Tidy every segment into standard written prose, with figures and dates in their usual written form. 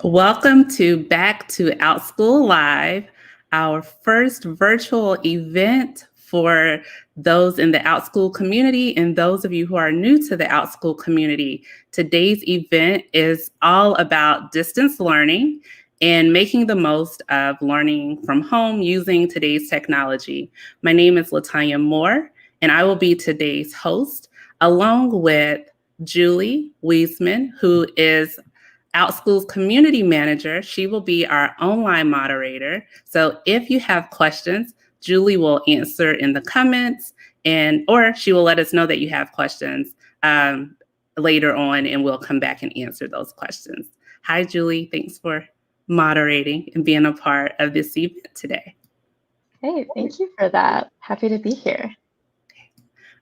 Welcome back to Outschool Live, our first virtual event for those in the Outschool community and those of you who are new to the Outschool community. Today's event is all about distance learning and making the most of learning from home using today's technology. My name is Latonya Moore, and I will be today's host, along with Julie Wiesman, who is Outschool's community manager. She will be our online moderator. So if you have questions, Julie will answer in the comments or she will let us know that you have questions later on, and we'll come back and answer those questions. Hi, Julie. Thanks for moderating and being a part of this event today. Hey, thank you for that. Happy to be here.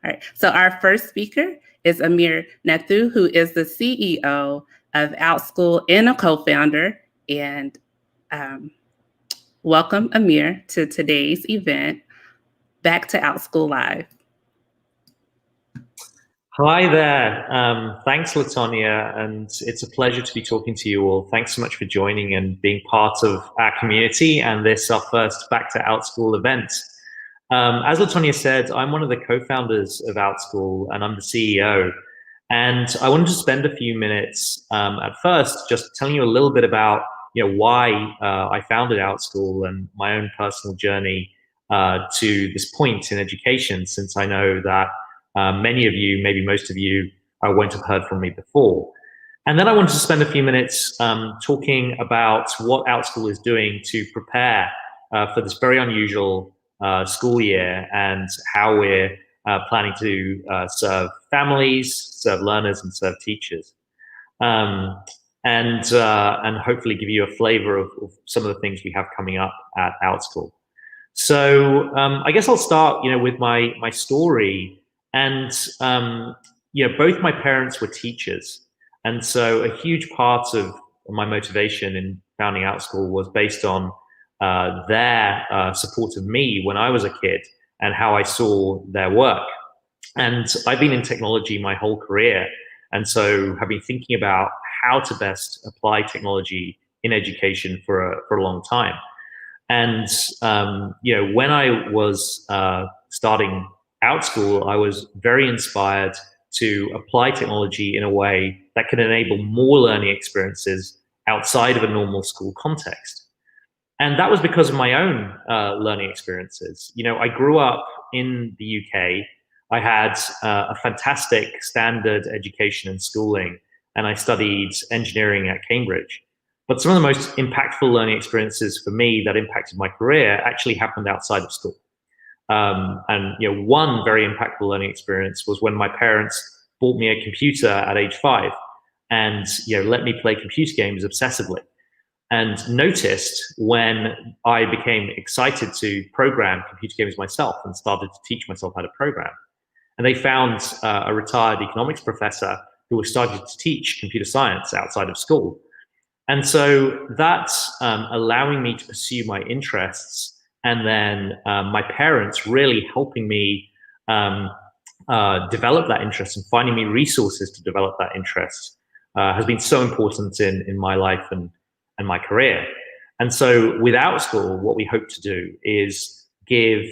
All right. So our first speaker is Amir Nathoo, who is the CEO of Outschool and a co-founder. And welcome, Amir, to today's event. Back to Outschool Live. Hi there. Thanks, Latonya, and it's a pleasure to be talking to you all. Thanks so much for joining and being part of our community and this, our first Back to Outschool event. As Latonya said, I'm one of the co-founders of Outschool and I'm the CEO. And I wanted to spend a few minutes at first just telling you a little bit about why I founded Outschool and my own personal journey to this point in education, since I know that many of you, maybe most of you, won't have heard from me before. And then I wanted to spend a few minutes talking about what Outschool is doing to prepare for this very unusual school year and how we're planning to serve families, serve learners, and serve teachers, and hopefully give you a flavor of some of the things we have coming up at Outschool. So I guess I'll start, with my story. And both my parents were teachers, and so a huge part of my motivation in founding Outschool was based on their support of me when I was a kid and how I saw their work. And I've been in technology my whole career, and so have been thinking about how to best apply technology in education for a long time. And when I was starting Outschool, I was very inspired to apply technology in a way that could enable more learning experiences outside of a normal school context. And that was because of my own learning experiences. I grew up in the UK. I had a fantastic standard education and schooling, and I studied engineering at Cambridge. But some of the most impactful learning experiences for me that impacted my career actually happened outside of school. And one very impactful learning experience was when my parents bought me a computer at age 5 and let me play computer games obsessively, and noticed when I became excited to program computer games myself and started to teach myself how to program. And they found a retired economics professor who was starting to teach computer science outside of school. And so that's allowing me to pursue my interests, and then my parents really helping me develop that interest and finding me resources to develop that interest has been so important in my life and my career. And so with Outschool, what we hope to do is give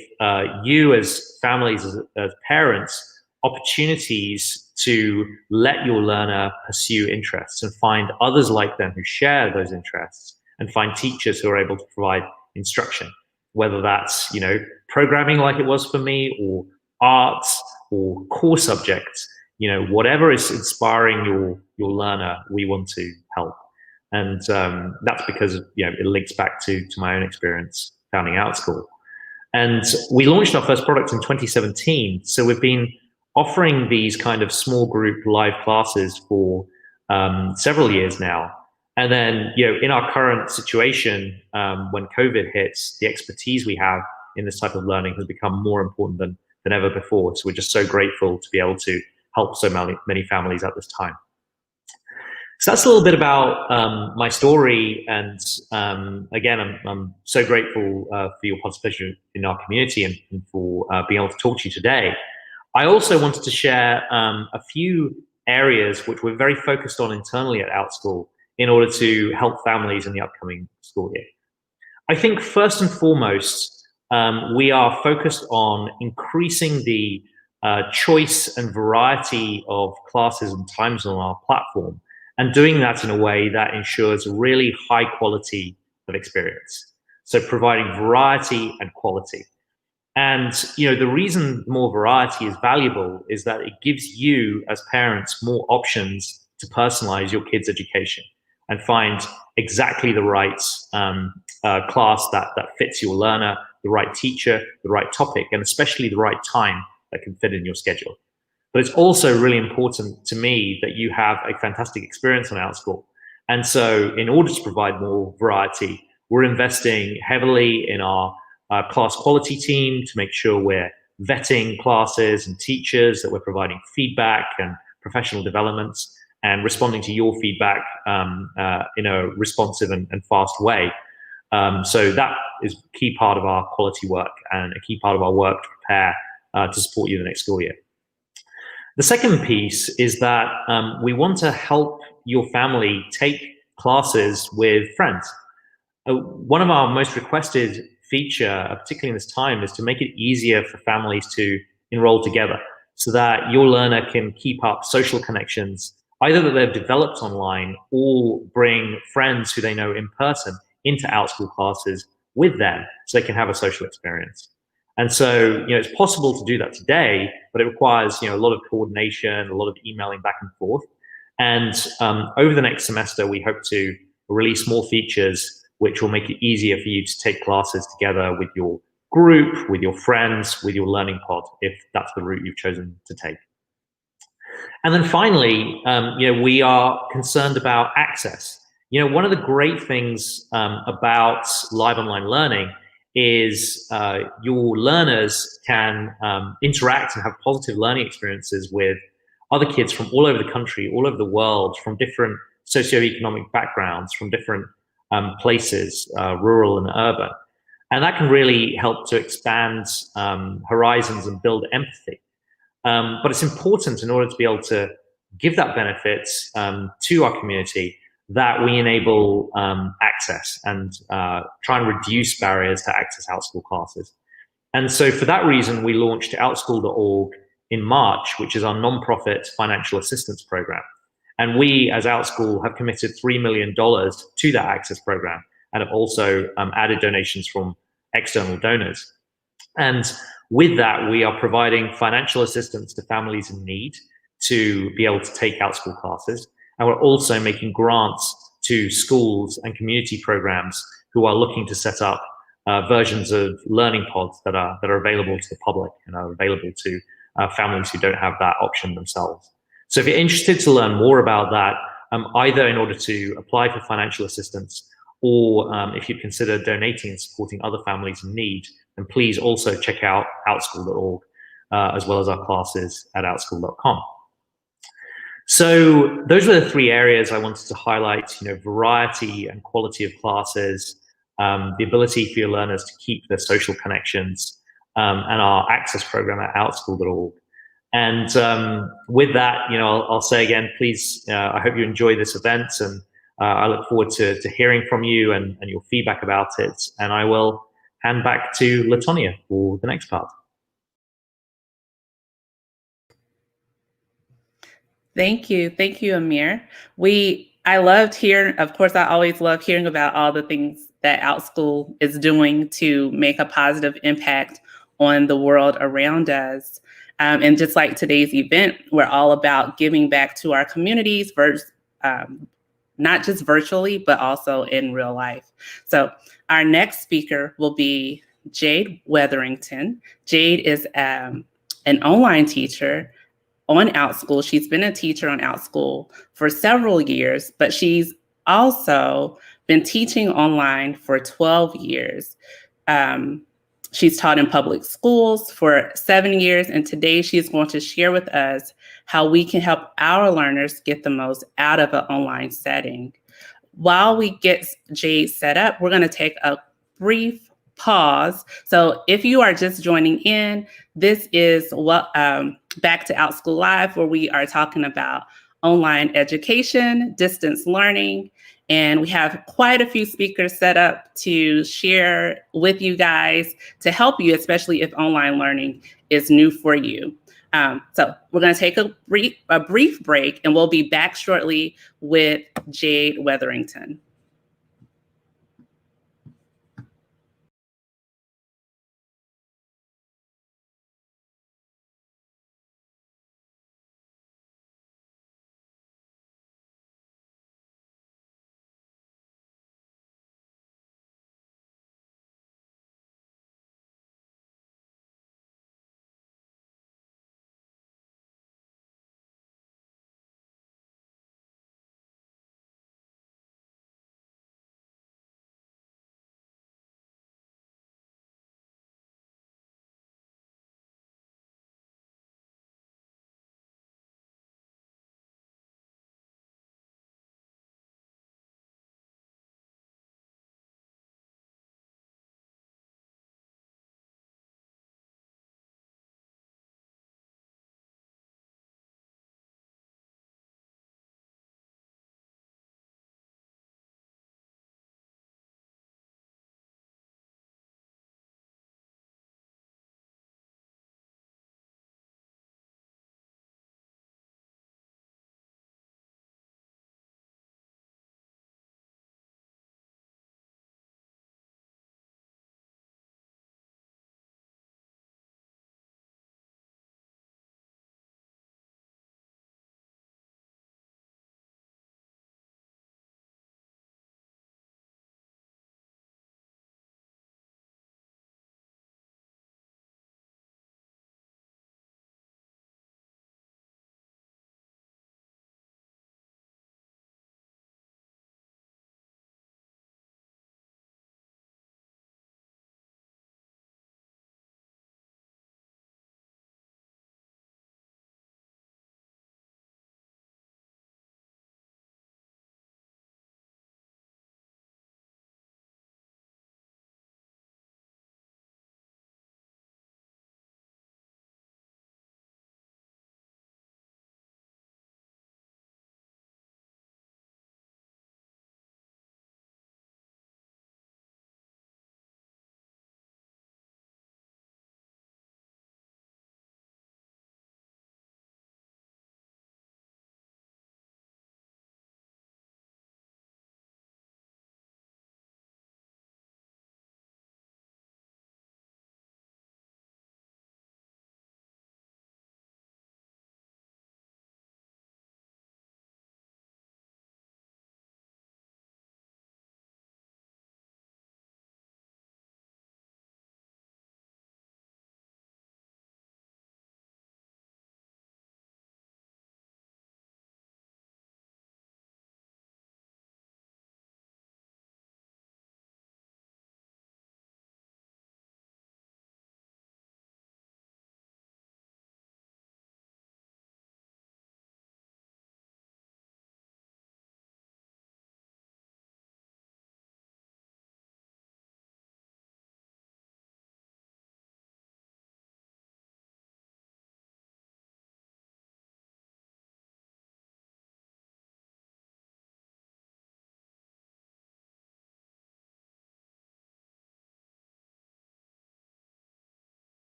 you as families, as parents, opportunities to let your learner pursue interests and find others like them who share those interests, and find teachers who are able to provide instruction, whether that's programming like it was for me, or arts, or core subjects. Whatever is inspiring your learner, we want to help. And that's because it links back to my own experience founding Outschool. And we launched our first product in 2017. So we've been offering these kind of small group live classes for several years now. And then, in our current situation, when COVID hits, the expertise we have in this type of learning has become more important than ever before. So we're just so grateful to be able to help so many families at this time. So that's a little bit about my story. And again, I'm so grateful for your participation in our community and for being able to talk to you today. I also wanted to share a few areas which we're very focused on internally at Outschool in order to help families in the upcoming school year. I think first and foremost, we are focused on increasing the choice and variety of classes and times on our platform, and doing that in a way that ensures really high quality of experience. So providing variety and quality. And the reason more variety is valuable is that it gives you as parents more options to personalize your kids' education and find exactly the right class that fits your learner, the right teacher, the right topic, and especially the right time that can fit in your schedule. But it's also really important to me that you have a fantastic experience on Outschool. And so in order to provide more variety, we're investing heavily in our class quality team to make sure we're vetting classes and teachers, that we're providing feedback and professional developments and responding to your feedback in a responsive and fast way. So that is a key part of our quality work and a key part of our work to prepare to support you the next school year. The second piece is that we want to help your family take classes with friends. One of our most requested feature, particularly in this time, is to make it easier for families to enroll together so that your learner can keep up social connections, either that they've developed online or bring friends who they know in person into Outschool classes with them so they can have a social experience. And so, it's possible to do that today, but it requires, a lot of coordination, a lot of emailing back and forth. And over the next semester, we hope to release more features which will make it easier for you to take classes together with your group, with your friends, with your learning pod, if that's the route you've chosen to take. And then finally, we are concerned about access. One of the great things about live online learning is your learners can interact and have positive learning experiences with other kids from all over the country, all over the world, from different socioeconomic backgrounds, from different places, rural and urban. And that can really help to expand horizons and build empathy. But it's important, in order to be able to give that benefit to our community, that we enable access and try and reduce barriers to access Outschool classes. And so for that reason, we launched Outschool.org in March, which is our nonprofit financial assistance program. And we, as Outschool, have committed $3 million to that access program and have also added donations from external donors. And with that, we are providing financial assistance to families in need to be able to take Outschool classes. And we're also making grants to schools and community programs who are looking to set up versions of learning pods that are available to the public and are available to families who don't have that option themselves. So if you're interested to learn more about that, either in order to apply for financial assistance or if you consider donating and supporting other families in need, then please also check out Outschool.org as well as our classes at outschool.com. So those were the three areas I wanted to highlight, variety and quality of classes, the ability for your learners to keep their social connections, and our access program at outschool.org. And with that, I'll say again, please, I hope you enjoy this event, and I look forward to hearing from you and your feedback about it. And I will hand back to Latonya for the next part. Thank you, Amir. I loved hearing, of course, I always love hearing about all the things that Outschool is doing to make a positive impact on the world around us. And just like today's event, we're all about giving back to our communities, not just virtually, but also in real life. So our next speaker will be Jade Wetherington. Jade is an online teacher on Outschool. She's been a teacher on Outschool for several years, but she's also been teaching online for 12 years. She's taught in public schools for 7 years, and today she's going to share with us how we can help our learners get the most out of an online setting. While we get Jade set up, we're going to take a brief pause. So if you are just joining in, this is Back to Outschool Live, where we are talking about online education, distance learning, and we have quite a few speakers set up to share with you guys to help you, especially if online learning is new for you. So we're going to take a brief break, and we'll be back shortly with Jade Wetherington.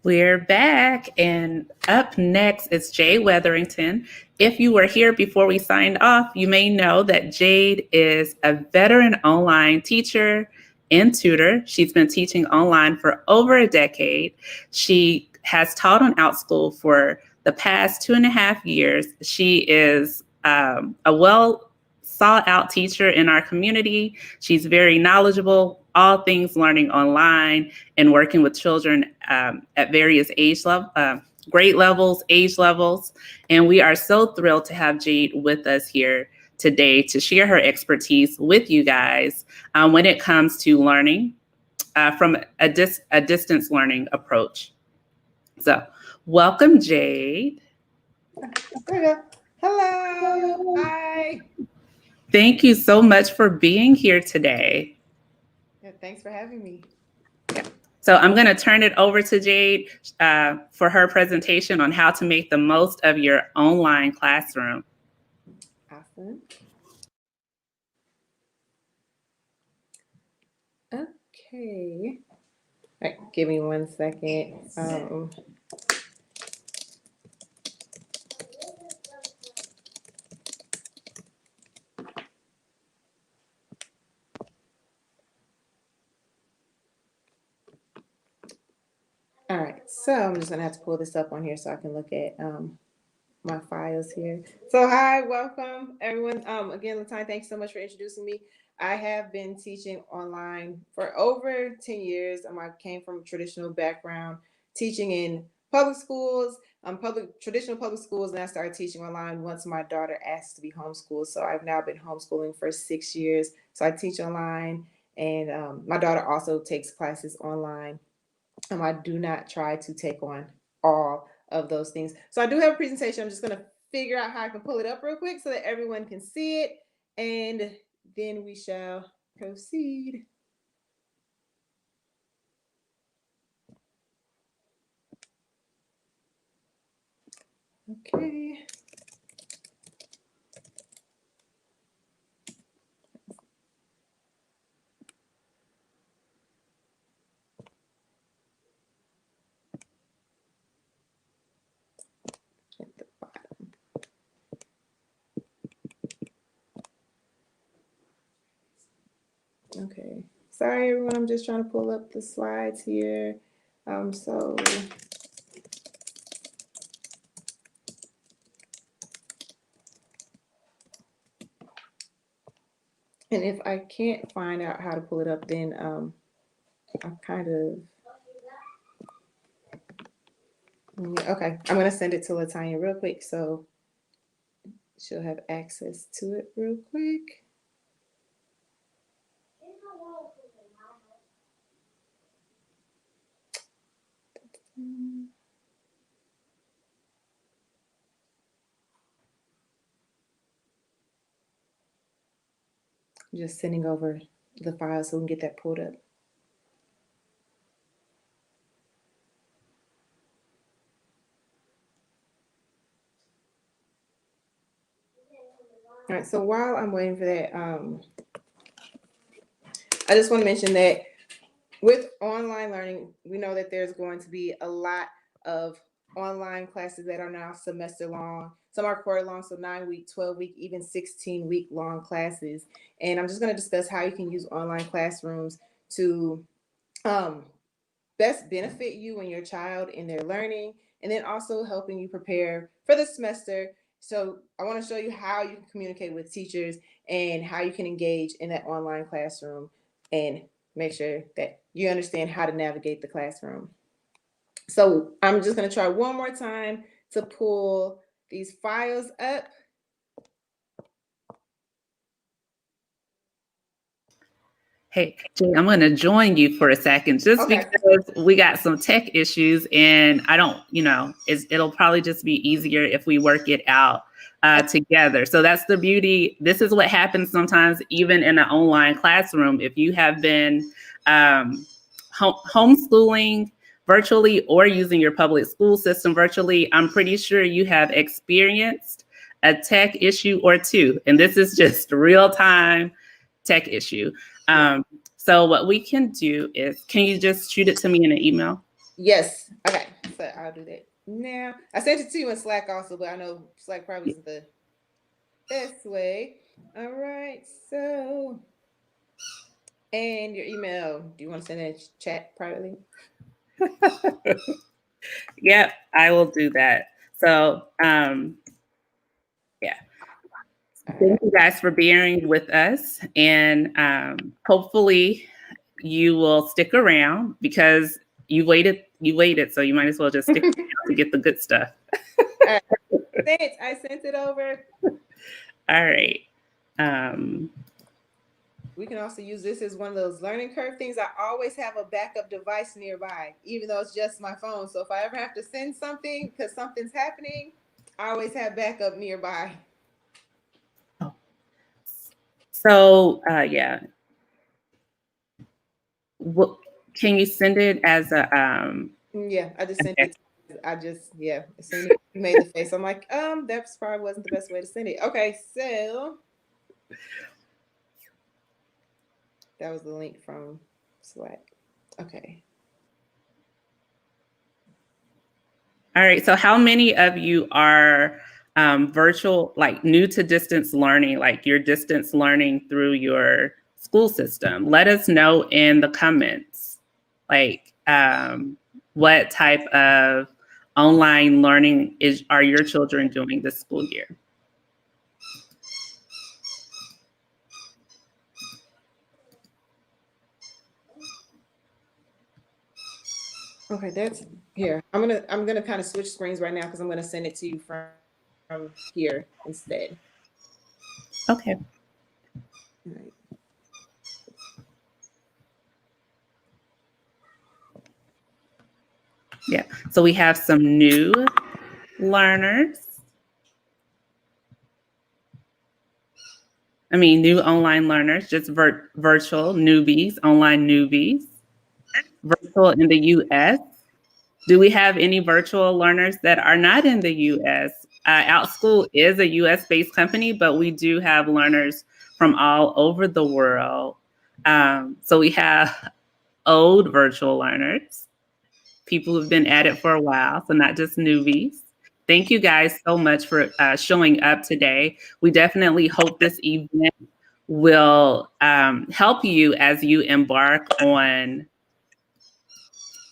We're back, and up next is Jade Wetherington. If you were here before we signed off, you may know that Jade is a veteran online teacher and tutor. She's been teaching online for over a decade. She has taught on Outschool for the past 2.5 years. She is a well sought out teacher in our community. She's very knowledgeable, all things learning online and working with children at various grade levels, age levels. And we are so thrilled to have Jade with us here today to share her expertise with you guys when it comes to learning from a distance learning approach. So welcome, Jade. Hello. Hi. Thank you so much for being here today. Yeah, thanks for having me. So I'm going to turn it over to Jade for her presentation on how to make the most of your online classroom. Awesome. Okay. All right, give me 1 second. All right, so I'm just gonna have to pull this up on here so I can look at my files here. So hi, welcome everyone. Again, Latonya, thanks so much for introducing me. I have been teaching online for over 10 years. I came from a traditional background, teaching in public schools, traditional public schools, and I started teaching online once my daughter asked to be homeschooled. So I've now been homeschooling for 6 years. So I teach online, and my daughter also takes classes online. I do not try to take on all of those things. So I do have a presentation. I'm just going to figure out how I can pull it up real quick so that everyone can see it, and then we shall proceed. Okay. At the bottom. Okay. Sorry, everyone. I'm just trying to pull up the slides here. And if I can't find out how to pull it up, then I kind of. Okay, I'm gonna send it to Latonya real quick so she'll have access to it real quick. Just sending over the file so we can get that pulled up. All right, so while I'm waiting for that, I just want to mention that with online learning, we know that there's going to be a lot of online classes that are now semester long. Some are quarter long, so 9-week, 12-week, even 16-week long classes. And I'm just going to discuss how you can use online classrooms to best benefit you and your child in their learning, and then also helping you prepare for the semester. So I want to show you how you can communicate with teachers and how you can engage in that online classroom and make sure that you understand how to navigate the classroom. So I'm just going to try one more time to pull these files up. Hey, Jay, I'm going to join you for a second just because we got some tech issues, and I don't, it'll probably just be easier if we work it out together. So that's the beauty. This is what happens sometimes, even in an online classroom. If you have been homeschooling virtually or using your public school system virtually, I'm pretty sure you have experienced a tech issue or two. And this is just real-time tech issue. So what we can do is, can you just shoot it to me in an email? Yes. Okay. So I'll do that now. I sent it to you in Slack also, but I know Slack probably isn't the best way. All right. So, and your email, do you want to send it in chat privately? Yep, I will do that. So, yeah. Thank you guys for bearing with us, and hopefully you will stick around because you waited, so you might as well just stick around to get the good stuff. All right. I sent it over. All right. We can also use this as one of those learning curve things. I always have a backup device nearby, even though it's just my phone. So if I ever have to send something because something's happening, I always have backup nearby. So yeah, can you send it as a Yeah, I just sent okay. it. Yeah, as soon as you made the face, I'm like, that probably wasn't the best way to send it. Okay, so that was the link from Slack. Okay. All right. So how many of you are virtual, like new to distance learning, like you're distance learning through your school system? Let us know in the comments, like what type of online learning are your children doing this school year? Okay, that's here. I'm gonna kind of switch screens right now because I'm gonna send it to you from here instead. Okay. All right. Yeah. So we have some new learners. I mean, new online learners, just virtual newbies, online newbies, virtual in the US. Do we have any virtual learners that are not in the US? Outschool is a US-based company, but we do have learners from all over the world. So we have old virtual learners, people who've been at it for a while, so not just newbies. Thank you guys so much for showing up today. We definitely hope this event will help you as you embark on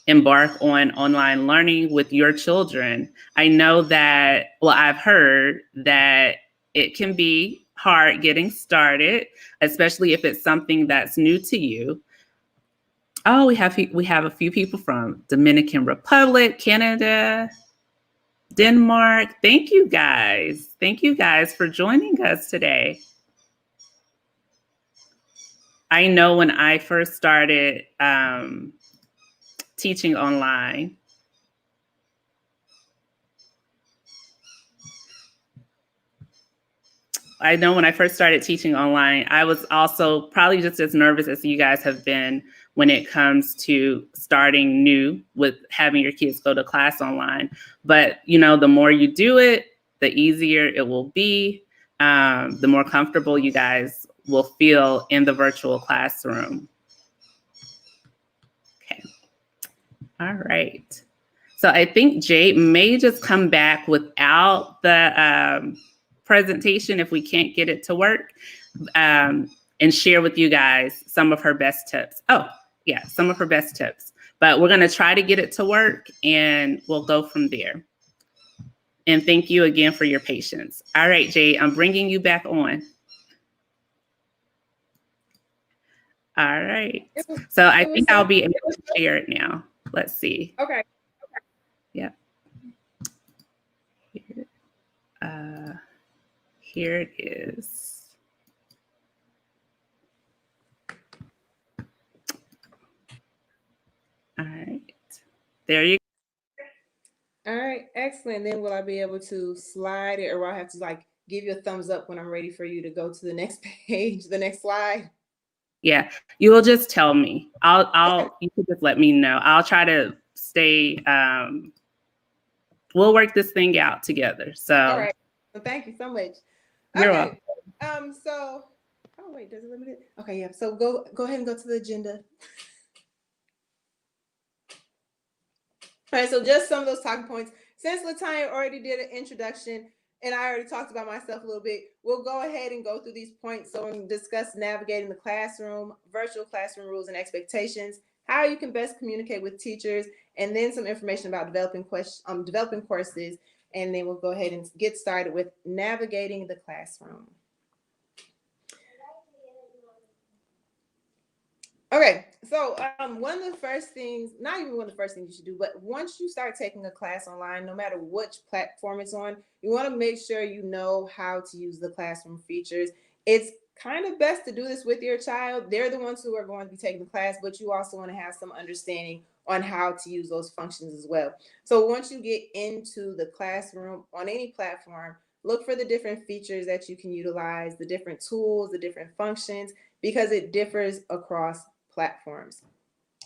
online learning with your children. I know that, well, I've heard that it can be hard getting started, especially if it's something that's new to you. Oh, we have a few people from Dominican Republic, Canada, Denmark. Thank you guys. Thank you guys for joining us today. I know when I first started teaching online, I was also probably just as nervous as you guys have been when it comes to starting new with having your kids go to class online. But, you know, the more you do it, the easier it will be, the more comfortable you guys will feel in the virtual classroom. Okay. All right. So I think Jade may just come back without the presentation if we can't get it to work, and share with you guys some of her best tips. Oh, yeah, some of her best tips. But we're going to try to get it to work and we'll go from there. And thank you again for your patience. All right, Jade, I'm bringing you back on. All right. So I think I'll be able to share it now. Let's see. Okay. Yeah. Here it is. All right. There you go. All right, excellent. Then will I be able to slide it, or will I have to like give you a thumbs up when I'm ready for you to go to the next page, the next slide? Yeah, you will just tell me. Okay. You can just let me know. I'll try to stay, we'll work this thing out together. So All right. Well, thank you so much. You're Okay. welcome. So oh wait, does it limit it? Okay, yeah. So go ahead and go to the agenda. All right, so just some of those talking points. Since Latonya already did an introduction and I already talked about myself a little bit, we'll go ahead and go through these points. So we'll discuss navigating the classroom, virtual classroom rules and expectations, how you can best communicate with teachers, and then some information about developing courses. And then we'll go ahead and get started with navigating the classroom. Okay, so one of the first things, not even one of the first things you should do, but once you start taking a class online, no matter which platform it's on, you want to make sure you know how to use the classroom features. It's kind of best to do this with your child. They're the ones who are going to be taking the class, but you also want to have some understanding on how to use those functions as well. So once you get into the classroom on any platform, look for the different features that you can utilize, the different tools, the different functions, because it differs across platforms.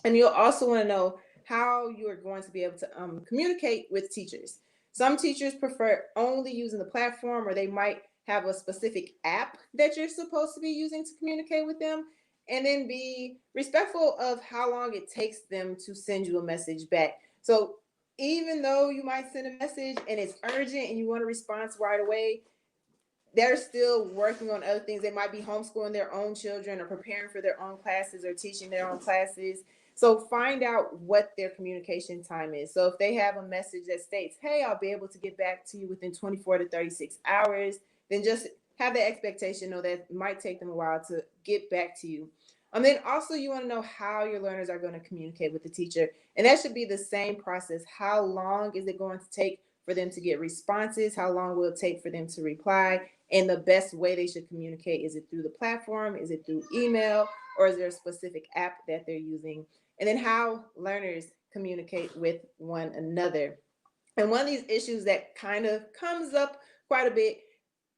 And you'll also want to know how you are going to be able to communicate with teachers. Some teachers prefer only using the platform, or they might have a specific app that you're supposed to be using to communicate with them. And then be respectful of how long it takes them to send you a message back. So even though you might send a message and it's urgent and you want a response right away, they're still working on other things. They might be homeschooling their own children or preparing for their own classes or teaching their own classes. So find out what their communication time is. So if they have a message that states, hey, I'll be able to get back to you within 24 to 36 hours, then just have the expectation, know that it might take them a while to get back to you. And then also you want to know how your learners are going to communicate with the teacher. And that should be the same process. How long is it going to take for them to get responses? How long will it take for them to reply? And the best way they should communicate, is it through the platform? Is it through email? Or is there a specific app that they're using? And then how learners communicate with one another. And one of these issues that kind of comes up quite a bit,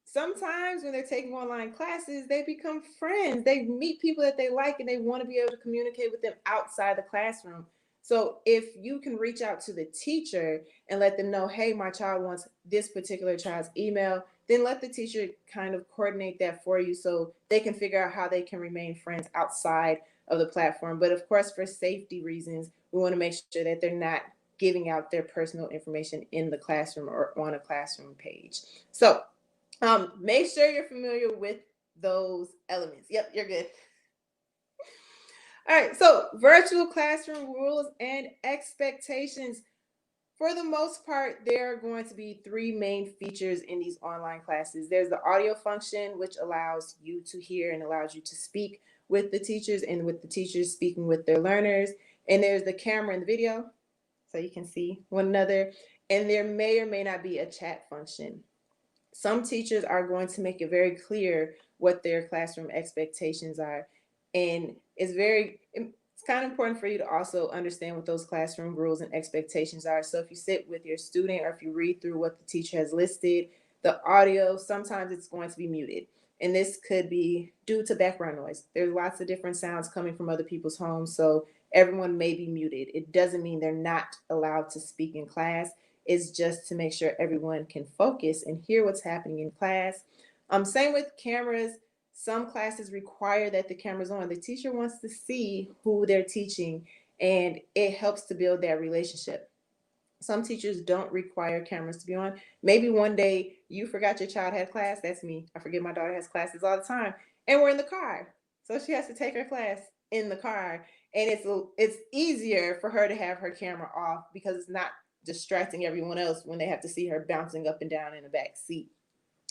sometimes when they're taking online classes, they become friends. They meet people that they like and they want to be able to communicate with them outside the classroom. So if you can reach out to the teacher and let them know, hey, my child wants this particular child's email, then let the teacher kind of coordinate that for you so they can figure out how they can remain friends outside of the platform. But of course, for safety reasons, we want to make sure that they're not giving out their personal information in the classroom or on a classroom page. So make sure you're familiar with those elements. Yep, you're good. All right, so virtual classroom rules and expectations. For the most part, there are going to be three main features in these online classes. There's the audio function, which allows you to hear and allows you to speak with the teachers and with the teachers speaking with their learners. And there's the camera and the video, so you can see one another. And there may or may not be a chat function. Some teachers are going to make it very clear what their classroom expectations are. And it's kind of important for you to also understand what those classroom rules and expectations are. So if you sit with your student or if you read through what the teacher has listed, the audio, sometimes it's going to be muted. And this could be due to background noise. There's lots of different sounds coming from other people's homes, so everyone may be muted. It doesn't mean they're not allowed to speak in class. It's just to make sure everyone can focus and hear what's happening in class. Same with cameras. Some classes require that the camera's on. The teacher wants to see who they're teaching, and it helps to build that relationship. Some teachers don't require cameras to be on. Maybe one day you forgot your child had class. That's me. I forget my daughter has classes all the time, and we're in the car. So she has to take her class in the car, and it's easier for her to have her camera off because it's not distracting everyone else when they have to see her bouncing up and down in the back seat.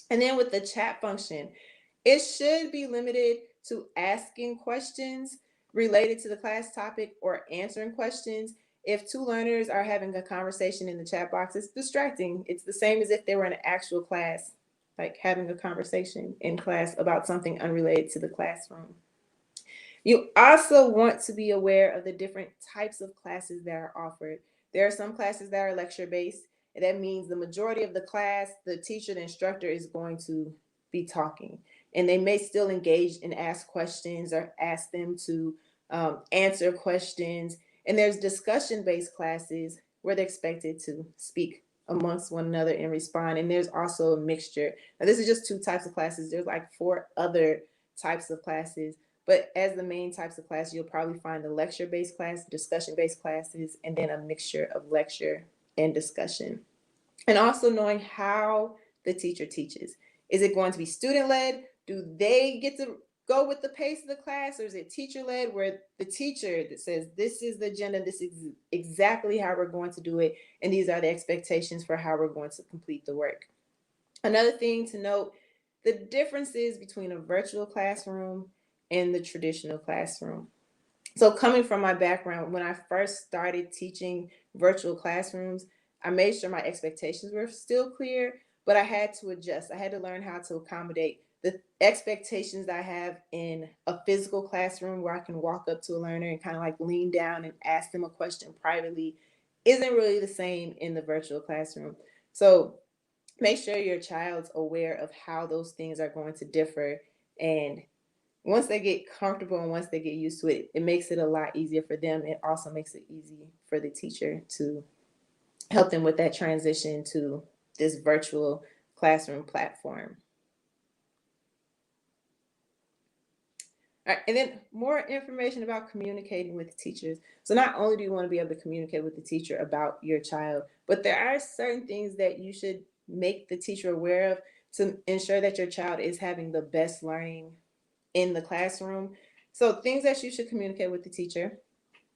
And then with the chat function, it should be limited to asking questions related to the class topic or answering questions. If two learners are having a conversation in the chat box, it's distracting. It's the same as if they were in an actual class, like having a conversation in class about something unrelated to the classroom. You also want to be aware of the different types of classes that are offered. There are some classes that are lecture-based, and that means the majority of the class, the teacher, the instructor is going to be talking. And they may still engage and ask questions or ask them to answer questions. And there's discussion-based classes where they're expected to speak amongst one another and respond. And there's also a mixture. Now, this is just two types of classes. There's like 4 other types of classes. But as the main types of classes, you'll probably find the lecture-based class, discussion-based classes, and then a mixture of lecture and discussion. And also knowing how the teacher teaches. Is it going to be student-led? Do they get to go with the pace of the class, or is it teacher-led where the teacher that says, this is the agenda, this is exactly how we're going to do it, and these are the expectations for how we're going to complete the work? Another thing to note, the differences between a virtual classroom and the traditional classroom. So coming from my background, when I first started teaching virtual classrooms, I made sure my expectations were still clear, but I had to adjust. I had to learn how to accommodate the expectations I have in a physical classroom where I can walk up to a learner and kind of like lean down and ask them a question privately isn't really the same in the virtual classroom. So make sure your child's aware of how those things are going to differ. And once they get comfortable and once they get used to it, it makes it a lot easier for them. It also makes it easy for the teacher to help them with that transition to this virtual classroom platform. All right, and then more information about communicating with teachers. So not only do you want to be able to communicate with the teacher about your child, but there are certain things that you should make the teacher aware of to ensure that your child is having the best learning in the classroom. So things that you should communicate with the teacher.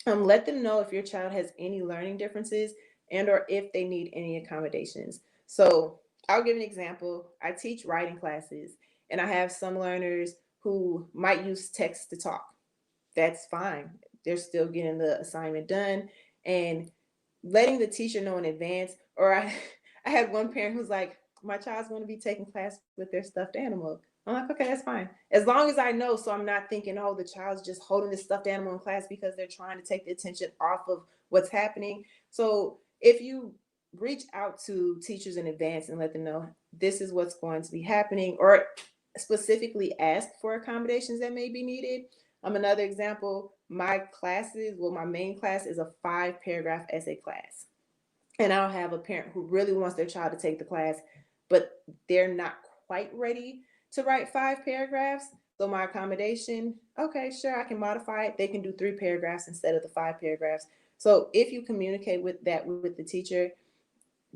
Let them know if your child has any learning differences and or if they need any accommodations. So I'll give an example. I teach writing classes and I have some learners who might use text to talk. That's fine. They're still getting the assignment done, and letting the teacher know in advance. Or I had one parent who's like, my child's going to be taking class with their stuffed animal. I'm like, okay, that's fine. As long as I know, so I'm not thinking, oh, the child's just holding this stuffed animal in class because they're trying to take the attention off of what's happening. So if you reach out to teachers in advance and let them know this is what's going to be happening, or specifically ask for accommodations that may be needed. Another example, my main class is a 5-paragraph essay class. And I'll have a parent who really wants their child to take the class, but they're not quite ready to write 5 paragraphs. So my accommodation, okay, sure, I can modify it. They can do 3 paragraphs instead of the 5 paragraphs. So if you communicate with that with the teacher,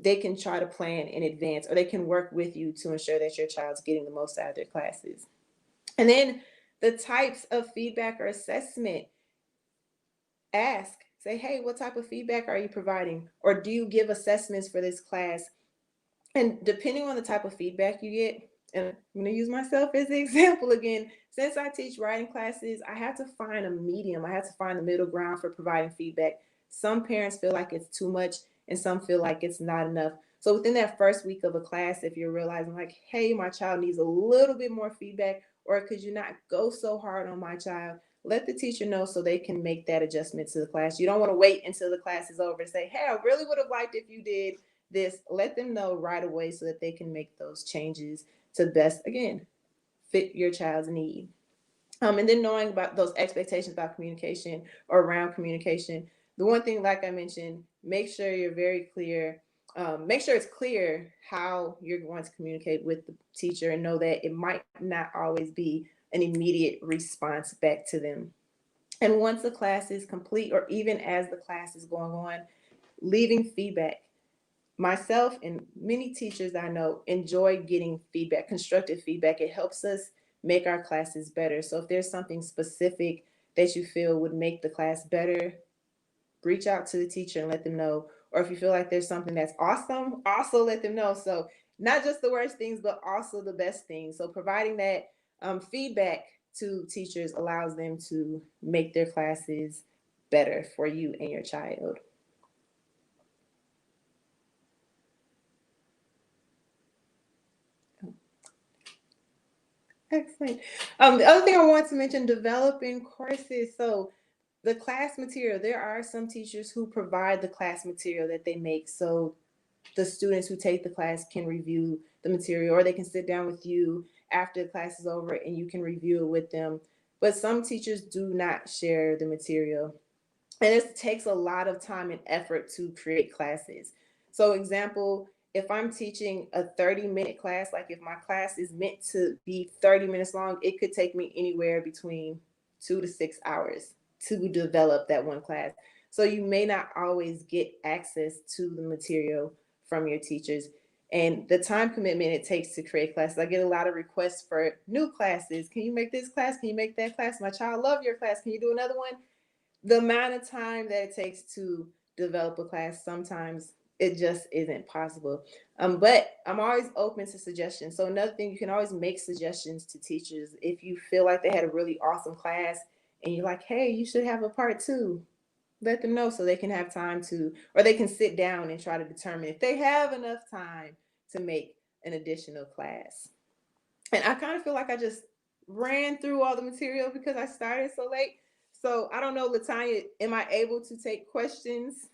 they can try to plan in advance, or they can work with you to ensure that your child's getting the most out of their classes. And then the types of feedback or assessment. Say, hey, what type of feedback are you providing? Or do you give assessments for this class? And depending on the type of feedback you get, and I'm going to use myself as an example again, since I teach writing classes, I have to find a medium. I have to find the middle ground for providing feedback. Some parents feel like it's too much and some feel like it's not enough. So within that first week of a class, if you're realizing like, hey, my child needs a little bit more feedback, or could you not go so hard on my child? Let the teacher know so they can make that adjustment to the class. You don't want to wait until the class is over to say, hey, I really would have liked if you did this. Let them know right away so that they can make those changes to best, again, fit your child's need. And then knowing about those expectations about communication or around communication. The one thing, like I mentioned, make sure you're very clear. Make sure it's clear how you're going to communicate with the teacher, and know that it might not always be an immediate response back to them. And once the class is complete, or even as the class is going on, leaving feedback. Myself and many teachers I know enjoy getting feedback, constructive feedback. It helps us make our classes better. So if there's something specific that you feel would make the class better, reach out to the teacher and let them know. Or if you feel like there's something that's awesome, also let them know. So not just the worst things, but also the best things. So providing that feedback to teachers allows them to make their classes better for you and your child. Excellent. The other thing I want to mention, developing courses. So the class material, there are some teachers who provide the class material that they make so the students who take the class can review the material, or they can sit down with you after the class is over and you can review it with them. But some teachers do not share the material. And it takes a lot of time and effort to create classes. So example, if I'm teaching a 30-minute class, like if my class is meant to be 30 minutes long, it could take me anywhere between 2 to 6 hours to develop that one class. So you may not always get access to the material from your teachers. And the time commitment it takes to create classes. I get a lot of requests for new classes. Can you make this class? Can you make that class? My child loves your class. Can you do another one? The amount of time that it takes to develop a class, sometimes it just isn't possible. But I'm always open to suggestions. So another thing, you can always make suggestions to teachers. If you feel like they had a really awesome class and you're like, hey, you should have a part 2, let them know so they can have time to, or they can sit down and try to determine if they have enough time to make an additional class. And I kind of feel like I just ran through all the material because I started so late. So I don't know, Latonya, am I able to take questions?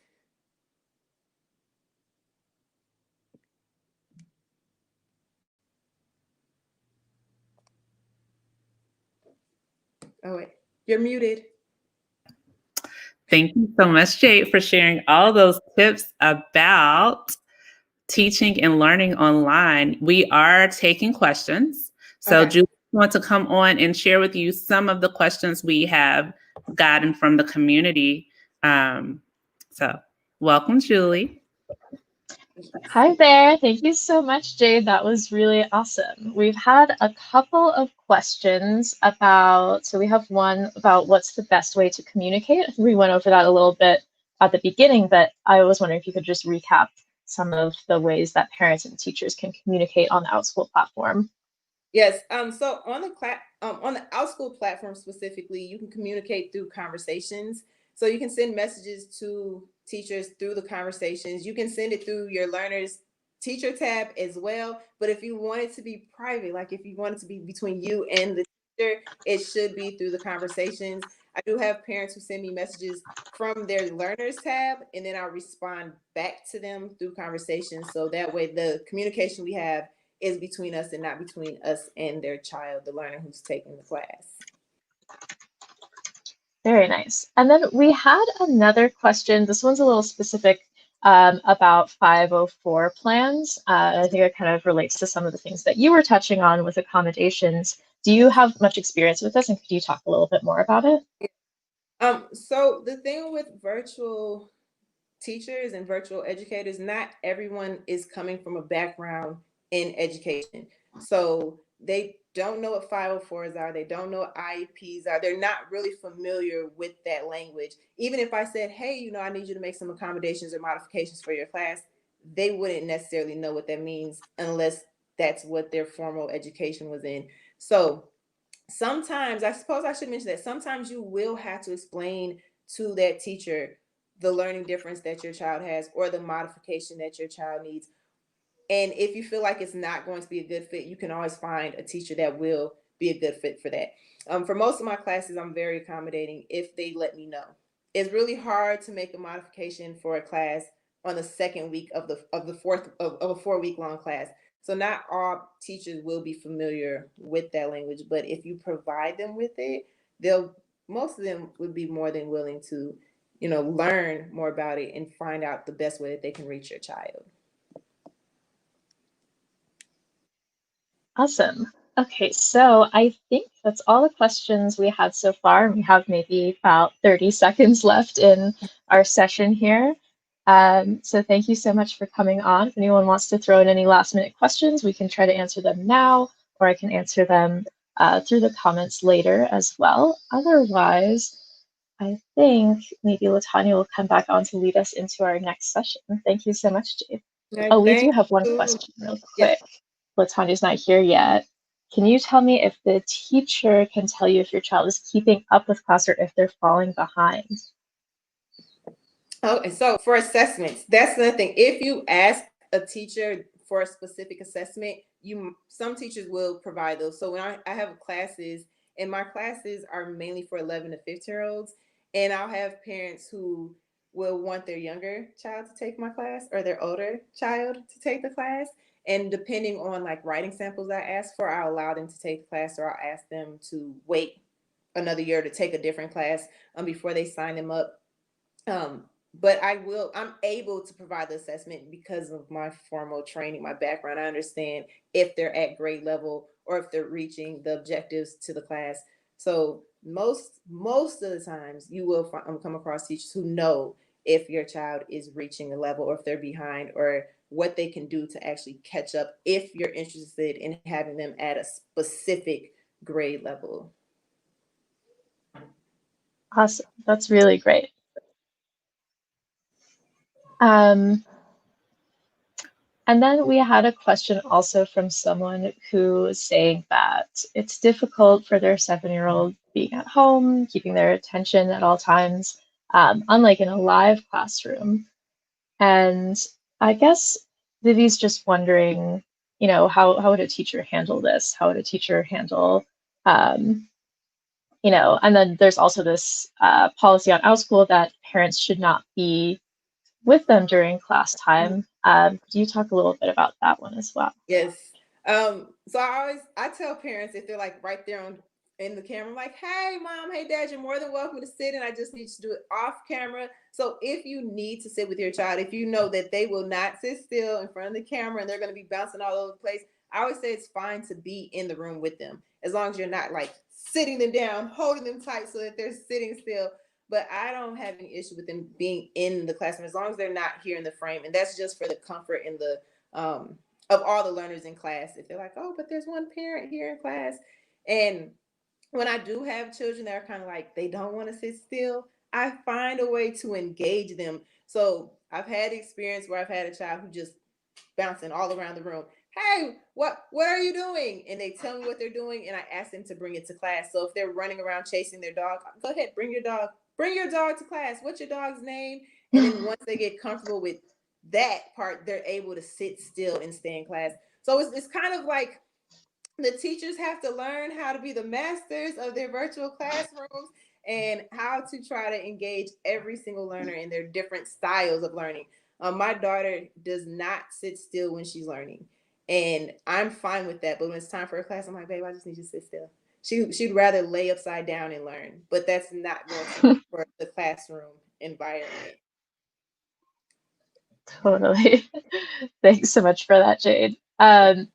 Oh, wait. You're muted. Thank you so much, Jade, for sharing all those tips about teaching and learning online. We are taking questions. So Okay. Julie, I want to come on and share with you some of the questions we have gotten from the community. So welcome, Julie. Hi there. Thank you so much, Jade. That was really awesome. We've had a couple of questions about, so we have one about what's the best way to communicate. I think we went over that a little bit at the beginning, but I was wondering if you could just recap some of the ways that parents and teachers can communicate on the Outschool platform. Yes. So on the Outschool platform specifically, you can communicate through conversations. So you can send messages to teachers through the conversations. You can send it through your learners teacher tab as well. But if you want it to be private, like if you want it to be between you and the teacher, it should be through the conversations. I do have parents who send me messages from their learners tab, and then I'll respond back to them through conversations. So that way the communication we have is between us and not between us and their child, the learner who's taking the class. Very nice. And then we had another question. This one's a little specific about 504 plans. I think it kind of relates to some of the things that you were touching on with accommodations. Do you have much experience with this, and could you talk a little bit more about it? So the thing with virtual teachers and virtual educators, not everyone is coming from a background in education. So they don't know what 504s are. They don't know what IEPs are. They're not really familiar with that language. Even if I said, hey, I need you to make some accommodations or modifications for your class, they wouldn't necessarily know what that means unless that's what their formal education was in. So sometimes, I suppose I should mention that sometimes you will have to explain to that teacher the learning difference that your child has or the modification that your child needs. And if you feel like it's not going to be a good fit, you can always find a teacher that will be a good fit for that. For most of my classes, I'm very accommodating if they let me know. It's really hard to make a modification for a class on the second week of a 4 week long class. So not all teachers will be familiar with that language, but if you provide them with it, most of them would be more than willing to, learn more about it and find out the best way that they can reach your child. Awesome. Okay, so I think that's all the questions we had so far. We have maybe about 30 seconds left in our session here. So thank you so much for coming on. If anyone wants to throw in any last minute questions, we can try to answer them now, or I can answer them through the comments later as well. Otherwise, I think maybe Latonya will come back on to lead us into our next session. Thank you so much, Jade. Oh, we do have one question real quick. Yes. Latonya's not here yet. Can you tell me if the teacher can tell you if your child is keeping up with class or if they're falling behind? Oh, and so for assessments, that's another thing. If you ask a teacher for a specific assessment, some teachers will provide those. So when I have classes, and my classes are mainly for 11 to 15-year-olds, and I'll have parents who will want their younger child to take my class or their older child to take the class. And depending on like writing samples I ask for, I'll allow them to take the class, or I'll ask them to wait another year to take a different class before they sign them up. But I'm able to provide the assessment because of my formal training, my background. I understand if they're at grade level or if they're reaching the objectives to the class. So most of the times you will come across teachers who know if your child is reaching a level or if they're behind, or what they can do to actually catch up if you're interested in having them at a specific grade level. Awesome. That's really great. And then we had a question also from someone who was saying that it's difficult for their 7-year-old being at home, keeping their attention at all times, unlike in a live classroom. And I guess Vivi's just wondering, how would a teacher handle this? How would a teacher handle, and then there's also this policy on Outschool that parents should not be with them during class time. Could you talk a little bit about that one as well? Yes. So I tell parents, if they're like right there on in the camera, I'm like, hey, mom, hey, dad, you're more than welcome to sit, and I just need you to do it off camera. So if you need to sit with your child, if you know that they will not sit still in front of the camera and they're going to be bouncing all over the place, I always say it's fine to be in the room with them, as long as you're not like sitting them down, holding them tight so that they're sitting still. But I don't have any issue with them being in the classroom as long as they're not here in the frame. And that's just for the comfort and the of all the learners in class. If they're like, oh, but there's one parent here in class. And when I do have children that are kind of like, they don't want to sit still, I find a way to engage them. So I've had experience where I've had a child who just bouncing all around the room. Hey, what are you doing? And they tell me what they're doing, and I ask them to bring it to class. So if they're running around chasing their dog, go ahead, bring your dog to class. What's your dog's name? And then once they get comfortable with that part, they're able to sit still and stay in class. So it's kind of like the teachers have to learn how to be the masters of their virtual classrooms and how to try to engage every single learner in their different styles of learning. My daughter does not sit still when she's learning, and I'm fine with that. But when it's time for her class, I'm like, babe, I just need you to sit still. She'd rather lay upside down and learn, but that's not going to work for the classroom environment. Totally. Thanks so much for that, Jade. And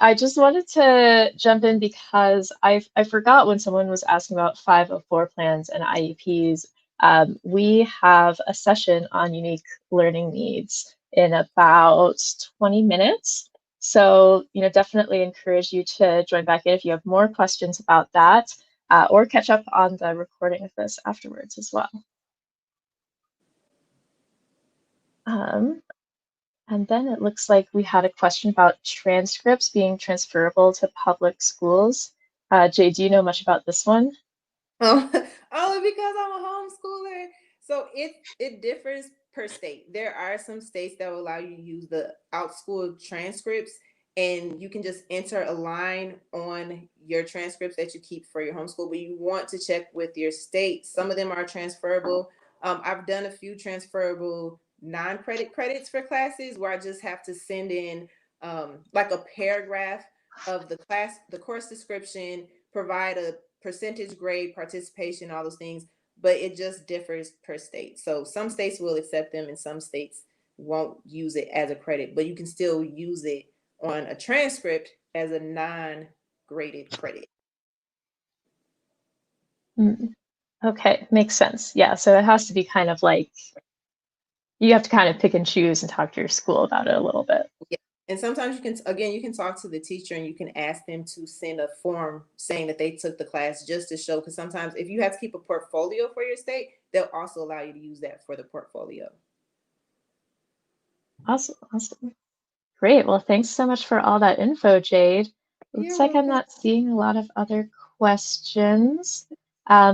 I just wanted to jump in because I forgot when someone was asking about 504 plans and IEPs. We have a session on unique learning needs in about 20 minutes. So, definitely encourage you to join back in if you have more questions about that, or catch up on the recording of this afterwards as well. And then it looks like we had a question about transcripts being transferable to public schools. Jay, do you know much about this one? Only because I'm a homeschooler. So it differs per state. There are some states that will allow you to use the Outschool transcripts, and you can just enter a line on your transcripts that you keep for your homeschool, but you want to check with your state. Some of them are transferable. I've done a few transferable non-credit credits for classes where I just have to send in like a paragraph of the course description, provide a percentage grade, participation, all those things, but it just differs per state. So some states will accept them and some states won't use it as a credit, but you can still use it on a transcript as a non-graded credit. Okay, makes sense. Yeah, so it has to be kind of like, you have to kind of pick and choose and talk to your school about it a little bit. Yeah. And sometimes you can talk to the teacher and you can ask them to send a form saying that they took the class just to show, because sometimes if you have to keep a portfolio for your state, they'll also allow you to use that for the portfolio. Awesome. Great. Well, thanks so much for all that info, Jade. Looks like I'm not seeing a lot of other questions.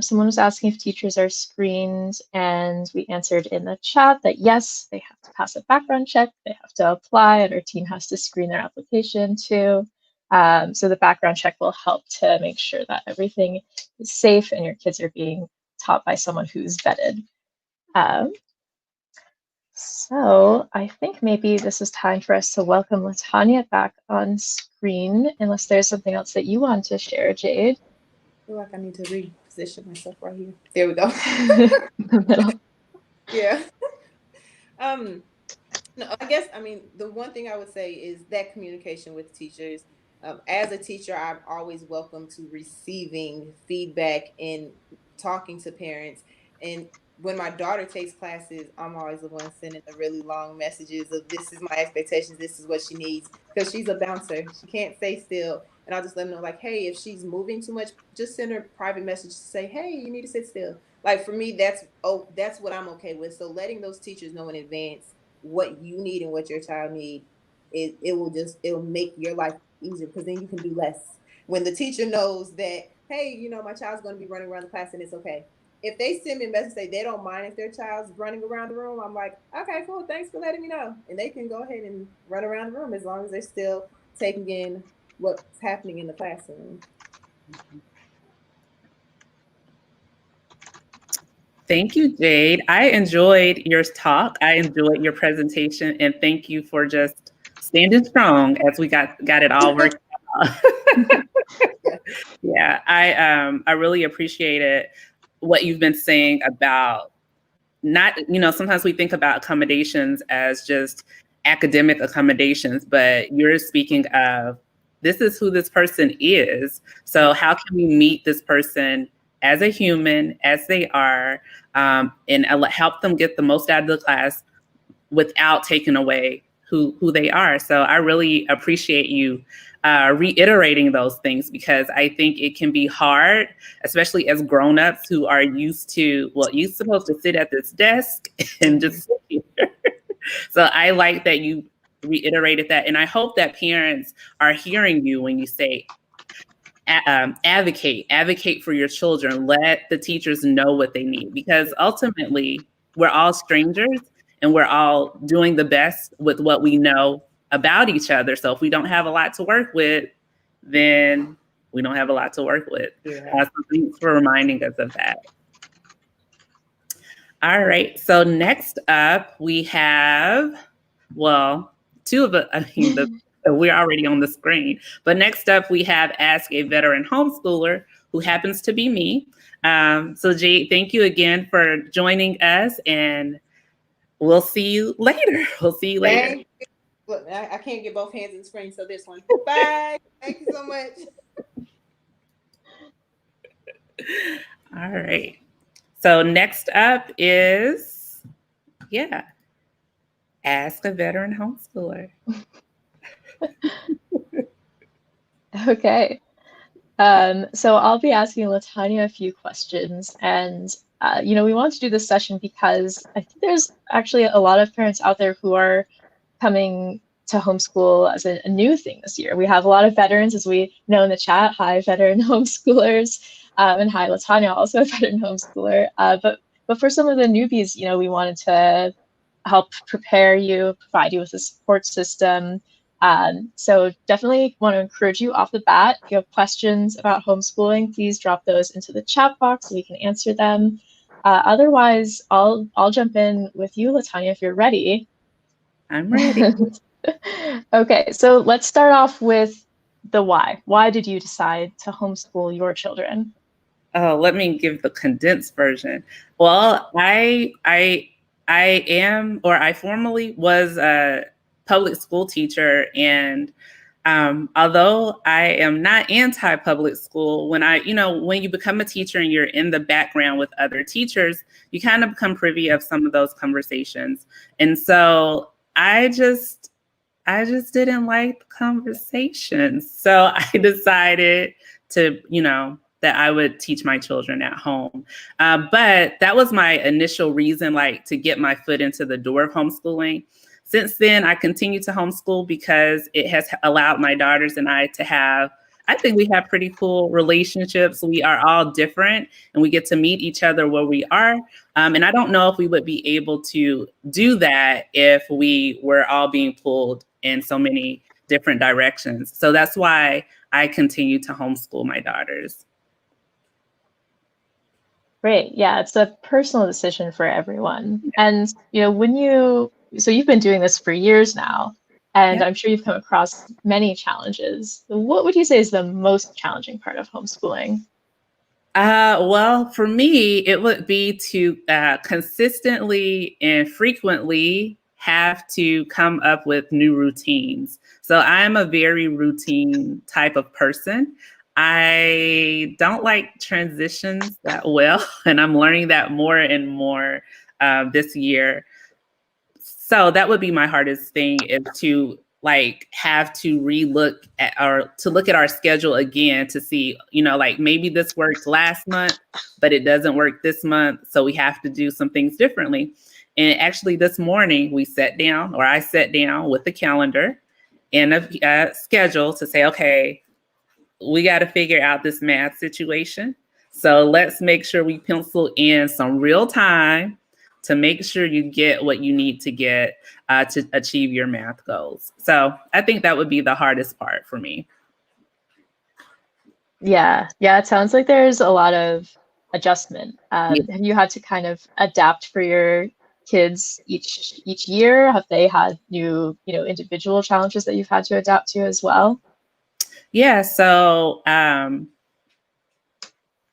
Someone was asking if teachers are screened, and we answered in the chat that yes, they have to pass a background check, they have to apply, and our team has to screen their application too. So the background check will help to make sure that everything is safe and your kids are being taught by someone who's vetted. So I think maybe this is time for us to welcome Latonya back on screen, unless there's something else that you want to share, Jade. I feel like I need to reposition myself right here. There we go. The middle. Yeah. No, I guess, the one thing I would say is that communication with teachers. As a teacher, I'm always welcome to receiving feedback and talking to parents. And when my daughter takes classes, I'm always the one sending the really long messages of this is my expectations, this is what she needs, because she's a bouncer. She can't stay still. And I'll just let them know, like, hey, if she's moving too much, just send her a private message to say, hey, you need to sit still. Like, for me, that's what I'm okay with. So letting those teachers know in advance what you need and what your child needs, it'll make your life easier, because then you can do less. When the teacher knows that, hey, my child's going to be running around the class and it's okay. If they send me a message say they don't mind if their child's running around the room, I'm like, okay, cool, thanks for letting me know. And they can go ahead and run around the room as long as they're still taking in what's happening in the classroom. Thank you, Jade. I enjoyed your talk. I enjoyed your presentation, and thank you for just standing strong as we got it all worked out. Yeah. Yeah, I really appreciated what you've been saying about not, sometimes we think about accommodations as just academic accommodations, but you're speaking of this is who this person is. So how can we meet this person as a human, as they are, and help them get the most out of the class without taking away who they are. So I really appreciate you reiterating those things, because I think it can be hard, especially as grown-ups who are used to, well, you're supposed to sit at this desk and just sit here. So I like that you reiterated that. And I hope that parents are hearing you when you say, advocate for your children. Let the teachers know what they need, because ultimately we're all strangers and we're all doing the best with what we know about each other. So if we don't have a lot to work with, then we don't have a lot to work with. Yeah. So thanks for reminding us of that. All right. So next up we have, well, two of it. I mean, we're already on the screen. But next up, we have Ask a Veteran Homeschooler, who happens to be me. So Jade, thank you again for joining us, and we'll see you later. We'll see you later. Thank you. Look, I can't get both hands in the screen, so this one. Bye. Thank you so much. All right. So next up is, Ask a Veteran Homeschooler. Okay. So I'll be asking Latonya a few questions, and we want to do this session because I think there's actually a lot of parents out there who are coming to homeschool as a new thing this year. We have a lot of veterans, as we know in the chat. Hi, veteran homeschoolers, and hi, Latonya, also a veteran homeschooler. But for some of the newbies, we wanted to help prepare you, provide you with a support system. So definitely want to encourage you off the bat. If you have questions about homeschooling, please drop those into the chat box so we can answer them. Otherwise, I'll jump in with you, Latonya, if you're ready. I'm ready. Okay, so let's start off with the why. Why did you decide to homeschool your children? Oh, let me give the condensed version. Well, I am, or I formerly was a public school teacher, and although I am not anti-public school, when when you become a teacher and you're in the background with other teachers, you kind of become privy of some of those conversations. And so I just didn't like the conversations. So I decided to, that I would teach my children at home. But that was my initial reason, to get my foot into the door of homeschooling. Since then, I continue to homeschool because it has allowed my daughters and I to have, I think we have pretty cool relationships. We are all different and we get to meet each other where we are. And I don't know if we would be able to do that if we were all being pulled in so many different directions. So that's why I continue to homeschool my daughters. Great. Yeah, it's a personal decision for everyone. And, so you've been doing this for years now, and I'm sure you've come across many challenges. What would you say is the most challenging part of homeschooling? Well, for me, it would be to consistently and frequently have to come up with new routines. So I'm a very routine type of person. I don't like transitions that well, and I'm learning that more and more this year. So that would be my hardest thing, is to have to look at our schedule again to see, maybe this worked last month, but it doesn't work this month. So we have to do some things differently. And actually this morning I sat down with a calendar and a schedule to say, okay, we got to figure out this math situation. So let's make sure we pencil in some real time to make sure you get what you need to get to achieve your math goals. So I think that would be the hardest part for me. Yeah, it sounds like there's a lot of adjustment. Have you had to kind of adapt for your kids each year? Have they had new, individual challenges that you've had to adapt to as well? Yeah, so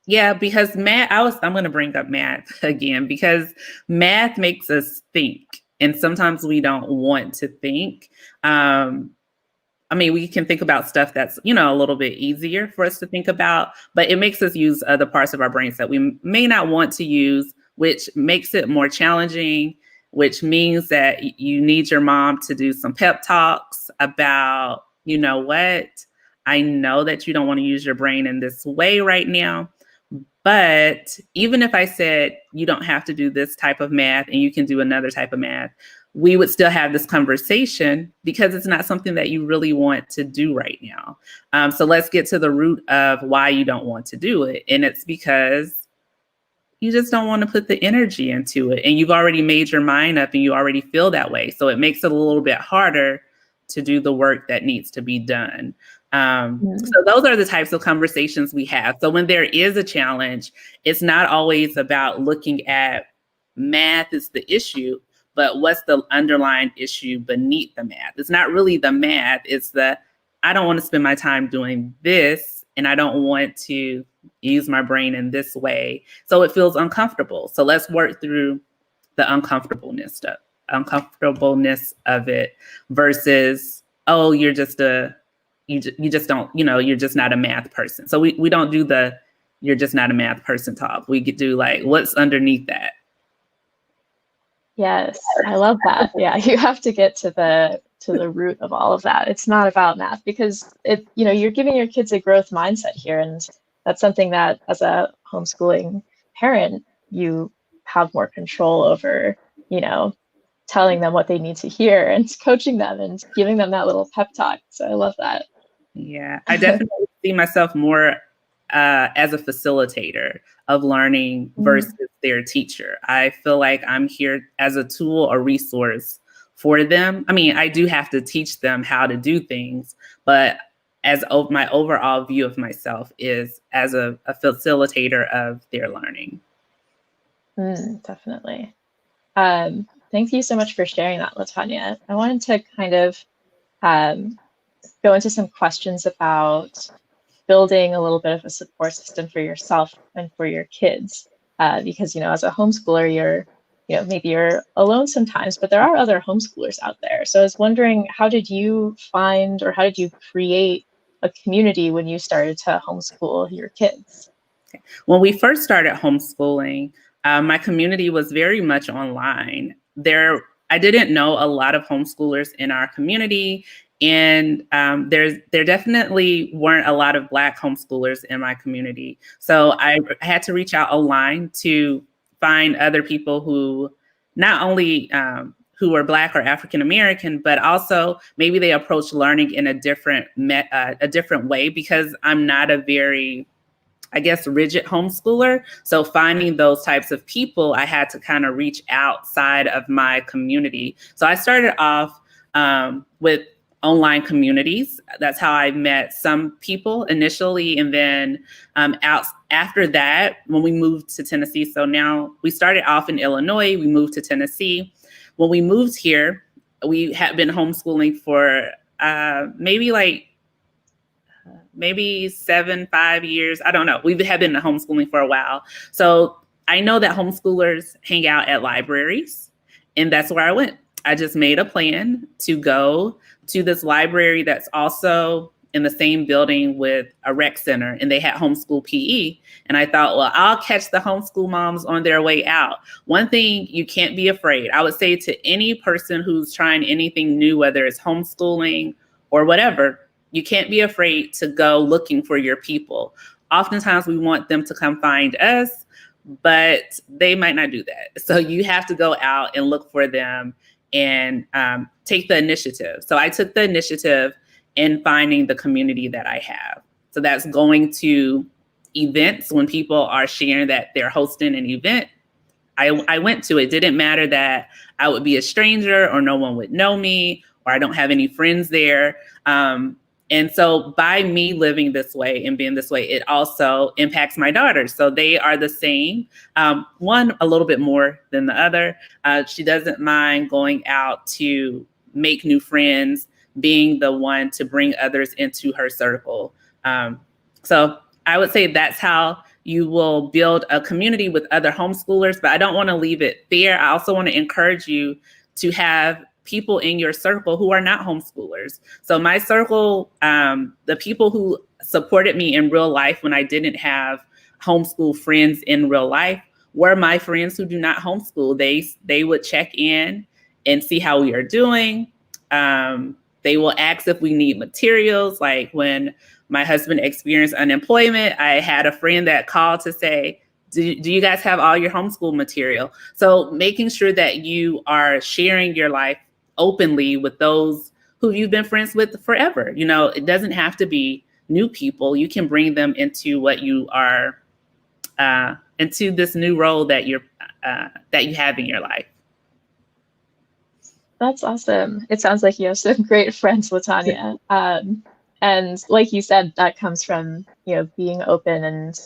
Yeah, because I'm going to bring up math again because math makes us think. And sometimes we don't want to think. I mean, we can think about stuff that's, a little bit easier for us to think about, but it makes us use other parts of our brains that we may not want to use, which makes it more challenging, which means that you need your mom to do some pep talks about, you know what, I know that you don't want to use your brain in this way right now. But even if I said you don't have to do this type of math and you can do another type of math, we would still have this conversation because it's not something that you really want to do right now. So let's get to the root of why you don't want to do it. And it's because you just don't want to put the energy into it. And you've already made your mind up and you already feel that way. So it makes it a little bit harder to do the work that needs to be done. So those are the types of conversations we have. So when there is a challenge, it's not always about looking at math is the issue, but what's the underlying issue beneath the math? It's not really the math. It's I don't want to spend my time doing this and I don't want to use my brain in this way. So it feels uncomfortable. So let's work through the uncomfortableness of it versus, oh, you're just you just don't, you're just not a math person. So we don't do you're just not a math person talk. We could do like, what's underneath that? Yes, I love that. Yeah, you have to get to the root of all of that. It's not about math because you're giving your kids a growth mindset here. And that's something that as a homeschooling parent, you have more control over, telling them what they need to hear and coaching them and giving them that little pep talk. So I love that. Yeah, I definitely see myself more as a facilitator of learning versus their teacher. I feel like I'm here as a tool or resource for them. I mean, I do have to teach them how to do things, but as my overall view of myself is as a facilitator of their learning. Definitely. Thank you so much for sharing that, Latonya. I wanted to kind of go into some questions about building a little bit of a support system for yourself and for your kids. Because, as a homeschooler, maybe you're alone sometimes, but there are other homeschoolers out there. So I was wondering, how did you find or how did you create a community when you started to homeschool your kids? When we first started homeschooling, my community was very much online. I didn't know a lot of homeschoolers in our community, and there definitely weren't a lot of Black homeschoolers in my community. So I had to reach out online to find other people who not only who were Black or African American, but also maybe they approach learning in a different way because I'm not a very, I guess, rigid homeschooler. So finding those types of people, I had to kind of reach outside of my community. So I started off with online communities. That's how I met some people initially. And then after that, when we moved to Tennessee, so now we started off in Illinois, we moved to Tennessee. When we moved here, we had been homeschooling for maybe 5 years. I don't know. We have been homeschooling for a while. So I know that homeschoolers hang out at libraries, and that's where I went. I just made a plan to go to this library that's also in the same building with a rec center, and they had homeschool PE. And I thought, well, I'll catch the homeschool moms on their way out. One thing, you can't be afraid. I would say to any person who's trying anything new, whether it's homeschooling or whatever, you can't be afraid to go looking for your people. Oftentimes we want them to come find us, but they might not do that. So you have to go out and look for them and take the initiative. So I took the initiative in finding the community that I have. So that's going to events when people are sharing that they're hosting an event. I went to it. Didn't matter that I would be a stranger or no one would know me or I don't have any friends there. And so by me living this way and being this way, it also impacts my daughters. So they are the same, one a little bit more than the other. She doesn't mind going out to make new friends, being the one to bring others into her circle. So I would say that's how you will build a community with other homeschoolers, but I don't want to leave it there. I also want to encourage you to have people in your circle who are not homeschoolers. So my circle, the people who supported me in real life when I didn't have homeschool friends in real life, were my friends who do not homeschool. They would check in and see how we are doing. They will ask if we need materials. Like when my husband experienced unemployment, I had a friend that called to say, do you guys have all your homeschool material? So making sure that you are sharing your life openly with those who you've been friends with forever. You know, it doesn't have to be new people. You can bring them into what you are, into this new role that you have in your life. That's awesome. It sounds like you have some great friends, Latonya. And like you said, that comes from, being open and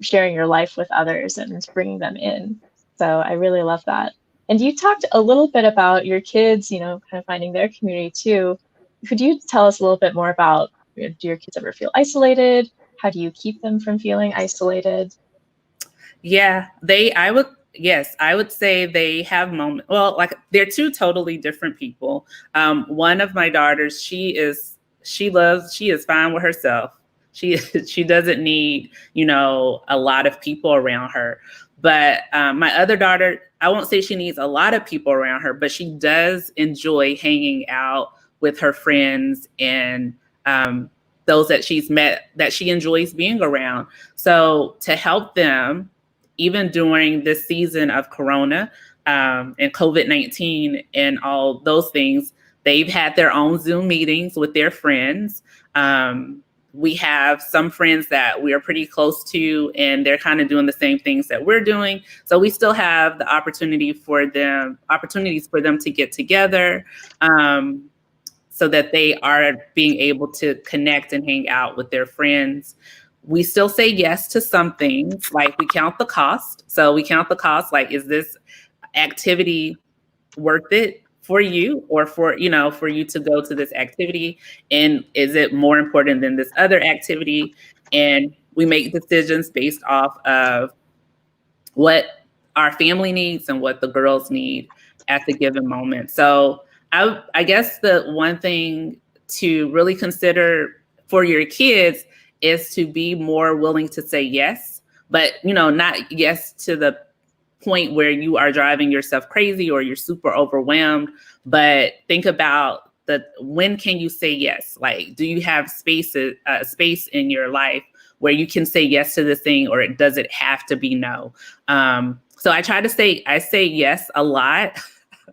sharing your life with others and bringing them in. So I really love that. And you talked a little bit about your kids, kind of finding their community too. Could you tell us a little bit more about, do your kids ever feel isolated? How do you keep them from feeling isolated? Yeah, I would say they have moments. Well, like they're two totally different people. One of my daughters, she is fine with herself. She doesn't need, a lot of people around her. But my other daughter, I won't say she needs a lot of people around her, but she does enjoy hanging out with her friends and those that she's met that she enjoys being around. So to help them, even during this season of Corona and COVID-19 and all those things, they've had their own Zoom meetings with their friends. We have some friends that we are pretty close to, and they're kind of doing the same things that we're doing. So we still have the opportunities for them to get together, so that they are being able to connect and hang out with their friends. We still say yes to some things, like we count the cost. So we count the cost, like, is this activity worth it for you, or for you to go to this activity? And is it more important than this other activity? And we make decisions based off of what our family needs and what the girls need at the given moment. So I guess the one thing to really consider for your kids is to be more willing to say yes, but not yes to the point where you are driving yourself crazy or you're super overwhelmed, but think about when can you say yes? Like, do you have space in your life where you can say yes to this thing, or does it have to be no? So I say yes a lot.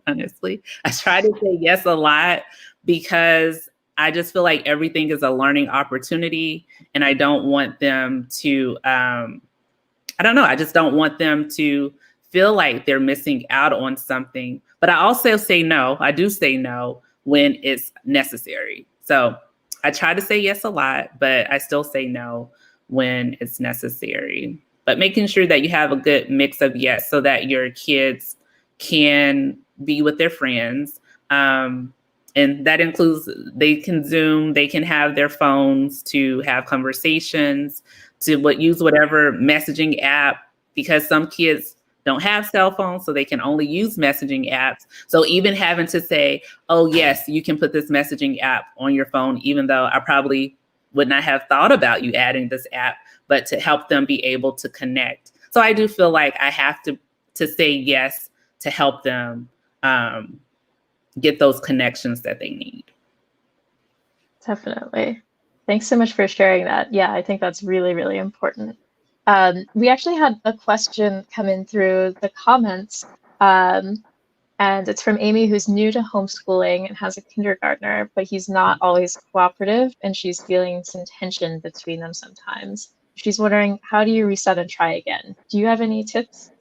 Honestly, I try to say yes a lot because I just feel like everything is a learning opportunity, and I don't want them to, I just don't want them to feel like they're missing out on something. But I also say no. I do say no when it's necessary. So I try to say yes a lot, but I still say no when it's necessary. But making sure that you have a good mix of yes, so that your kids can be with their friends. And that includes, they can Zoom, they can have their phones to have conversations, to use whatever messaging app, because some kids don't have cell phones, so they can only use messaging apps. So even having to say, oh yes, you can put this messaging app on your phone, even though I probably would not have thought about you adding this app, but to help them be able to connect. So I do feel like I have to say yes to help them get those connections that they need. Definitely. Thanks so much for sharing that. Yeah, I think that's really, really important. We actually had a question come in through the comments, and it's from Amy, who's new to homeschooling and has a kindergartner, but he's not always cooperative, and she's feeling some tension between them sometimes. She's wondering, how do you reset and try again? Do you have any tips?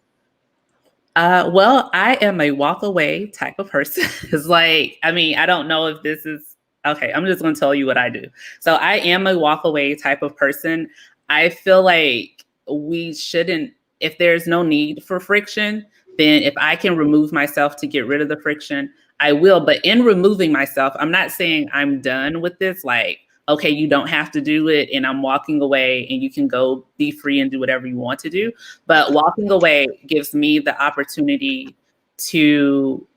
Well, I am a walk away type of person. It's like, I don't know if this is, okay, I'm just going to tell you what I do. So I am a walk away type of person. I feel like we shouldn't, if there's no need for friction, then if I can remove myself to get rid of the friction, I will. But in removing myself, I'm not saying I'm done with this. Like, okay, you don't have to do it and I'm walking away and you can go be free and do whatever you want to do. But walking away gives me the opportunity to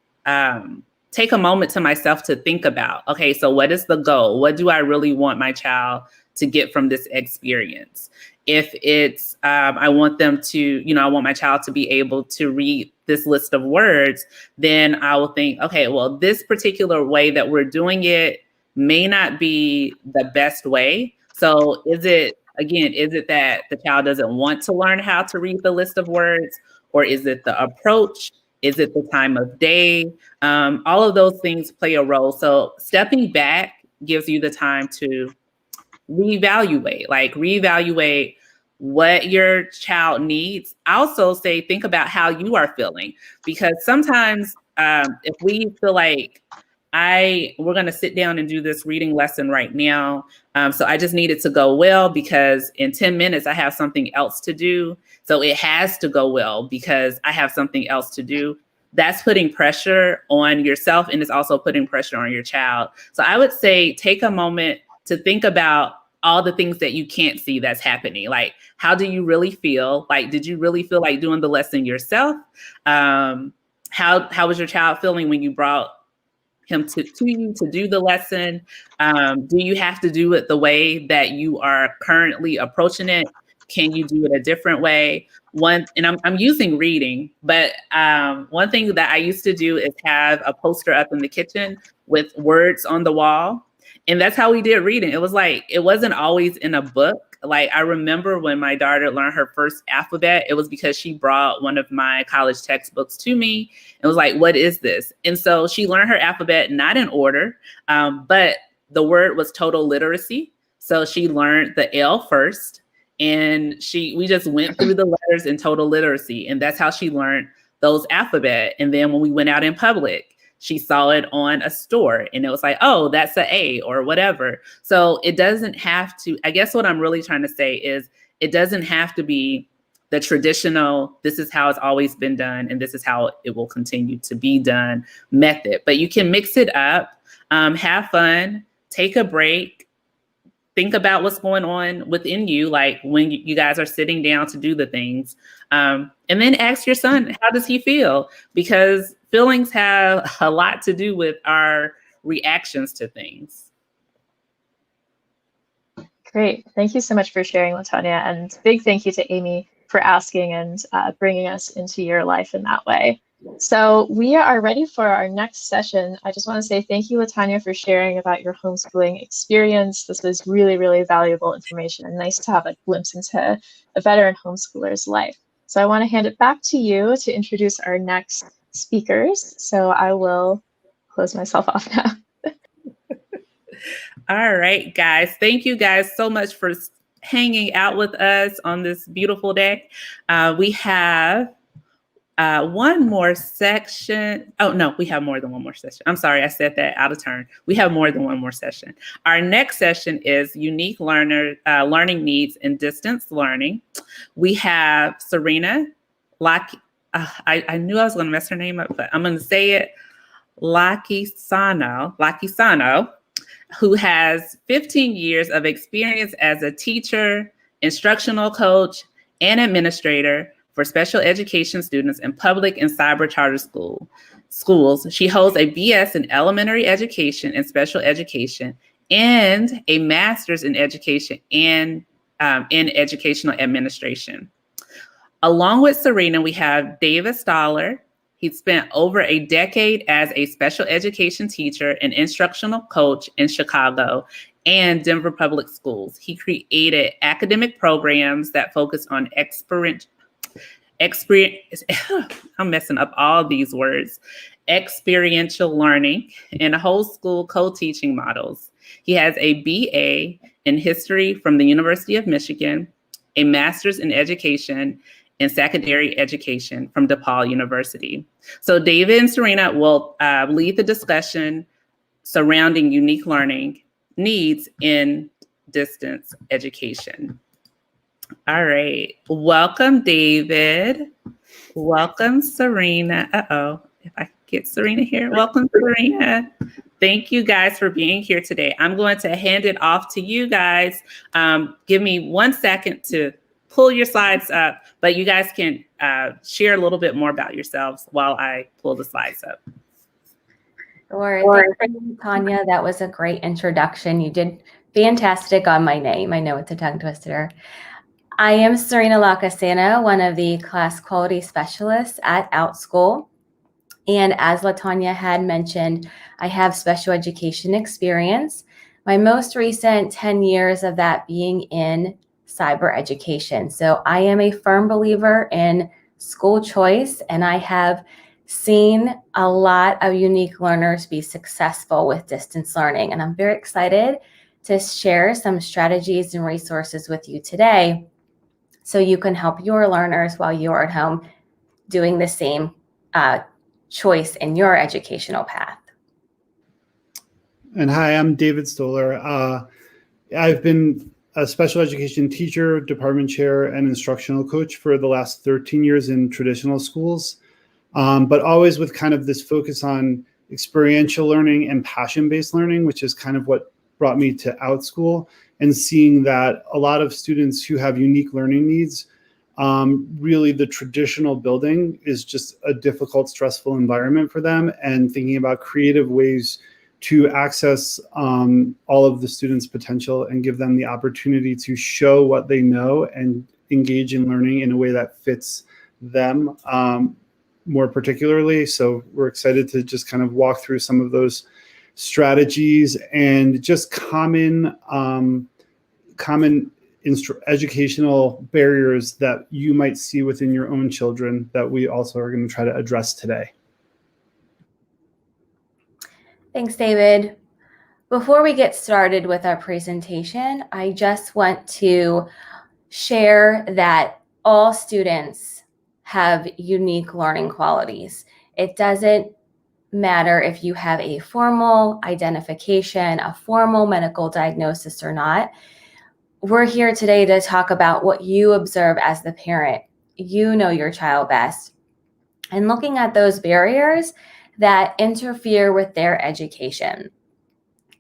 take a moment to myself to think about, okay, so what is the goal? What do I really want my child to get from this experience? If it's, I want them to, I want my child to be able to read this list of words, then I will think, okay, well, this particular way that we're doing it may not be the best way. So is it that the child doesn't want to learn how to read the list of words, or is it the approach? Is it the time of day? All of those things play a role. So stepping back gives you the time to reevaluate what your child needs. I also say, think about how you are feeling, because sometimes if we feel like we're going to sit down and do this reading lesson right now. So I just need it to go well because in 10 minutes, I have something else to do. So it has to go well because I have something else to do. That's putting pressure on yourself, and it's also putting pressure on your child. So I would say take a moment to think about all the things that you can't see that's happening. Like, how do you really feel? Like, did you really feel like doing the lesson yourself? How was your child feeling when you brought him to you to do the lesson? Do you have to do it the way that you are currently approaching it? Can you do it a different way? I'm using reading, but one thing that I used to do is have a poster up in the kitchen with words on the wall. And that's how we did reading. It was like, it wasn't always in a book. Like, I remember when my daughter learned her first alphabet, it was because she brought one of my college textbooks to me and was like, what is this? And so she learned her alphabet, not in order, but the word was total literacy. So she learned the L first, and we just went through the letters in total literacy. And that's how she learned those alphabet. And then when we went out in public, she saw it on a store and it was like, oh, that's an A or whatever. So it doesn't have to, I guess what I'm really trying to say is it doesn't have to be the traditional, this is how it's always been done and this is how it will continue to be done method. But you can mix it up, have fun, take a break, think about what's going on within you, like when you guys are sitting down to do the things. And then ask your son, how does he feel? Because feelings have a lot to do with our reactions to things. Great. Thank you so much for sharing, Latonya. And big thank you to Amy for asking and bringing us into your life in that way. So we are ready for our next session. I just want to say thank you, Latonya, for sharing about your homeschooling experience. This was really, really valuable information and nice to have a glimpse into a veteran homeschooler's life. So I want to hand it back to you to introduce our next speakers. So I will close myself off now. All right, guys. Thank you guys so much for hanging out with us on this beautiful day. We have one more section. Oh, no, we have more than one more session. I'm sorry, I said that out of turn. We have more than one more session. Our next session is unique learning needs and distance learning. We have Serena I knew I was going to mess her name up, but I'm going to say it. Lakisano, who has 15 years of experience as a teacher, instructional coach, and administrator for special education students in public and cyber charter schools. She holds a BS in elementary education and special education and a master's in education and in educational administration. Along with Serena, we have David Stoller. He spent over a decade as a special education teacher and instructional coach in Chicago and Denver Public Schools. He created academic programs that focus on I'm messing up all these words, experiential learning and whole school co-teaching models. He has a BA in history from the University of Michigan, a master's in education and secondary education from DePaul University. So David and Serena will lead the discussion surrounding unique learning needs in distance education. All right, welcome, David. Welcome, Serena. Uh-oh, if I get Serena here. Welcome, Serena. Thank you guys for being here today. I'm going to hand it off to you guys. Give me 1 second to pull your slides up, but you guys can share a little bit more about yourselves while I pull the slides up. Sure. Thank you, Tanya. That was a great introduction. You did fantastic on my name. I know it's a tongue twister. I am Serena Lacasana, one of the class quality specialists at Outschool. And as Latonya had mentioned, I have special education experience. My most recent 10 years of that being in cyber education. So I am a firm believer in school choice, and I have seen a lot of unique learners be successful with distance learning. And I'm very excited to share some strategies and resources with you today so you can help your learners while you're at home doing the same choice in your educational path. And hi, I'm David Stoller. I've been a special education teacher, department chair, and instructional coach for the last 13 years in traditional schools, but always with kind of this focus on experiential learning and passion-based learning, which is kind of what brought me to Outschool, and seeing that a lot of students who have unique learning needs, really the traditional building is just a difficult, stressful environment for them, and thinking about creative ways to access all of the students' potential and give them the opportunity to show what they know and engage in learning in a way that fits them more particularly. So we're excited to just kind of walk through some of those strategies and just common educational barriers that you might see within your own children that we also are going to try to address today. Thanks, David. Before we get started with our presentation, I just want to share that all students have unique learning qualities. It doesn't matter if you have a formal identification, a formal medical diagnosis or not. We're here today to talk about what you observe as the parent. You know your child best. And looking at those barriers that interfere with their education.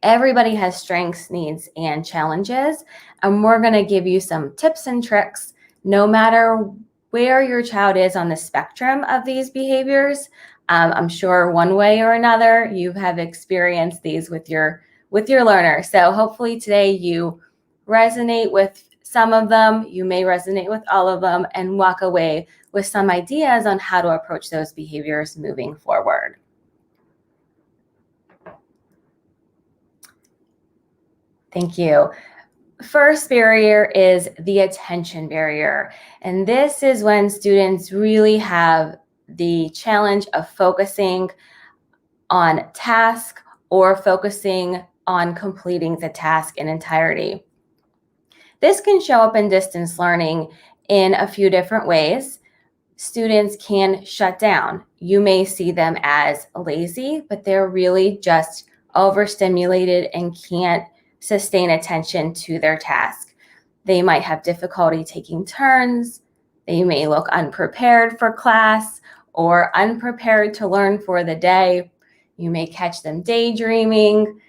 Everybody has strengths, needs, and challenges, and we're going to give you some tips and tricks, no matter where your child is on the spectrum of these behaviors. I'm sure one way or another you have experienced these with your learner. So hopefully today you resonate with some of them, you may resonate with all of them, and walk away with some ideas on how to approach those behaviors moving forward. Thank you. First barrier is the attention barrier. And this is when students really have the challenge of focusing on task or focusing on completing the task in entirety. This can show up in distance learning in a few different ways. Students can shut down. You may see them as lazy, but they're really just overstimulated and can't sustain attention to their task. They might have difficulty taking turns. They may look unprepared for class or unprepared to learn for the day. You may catch them daydreaming,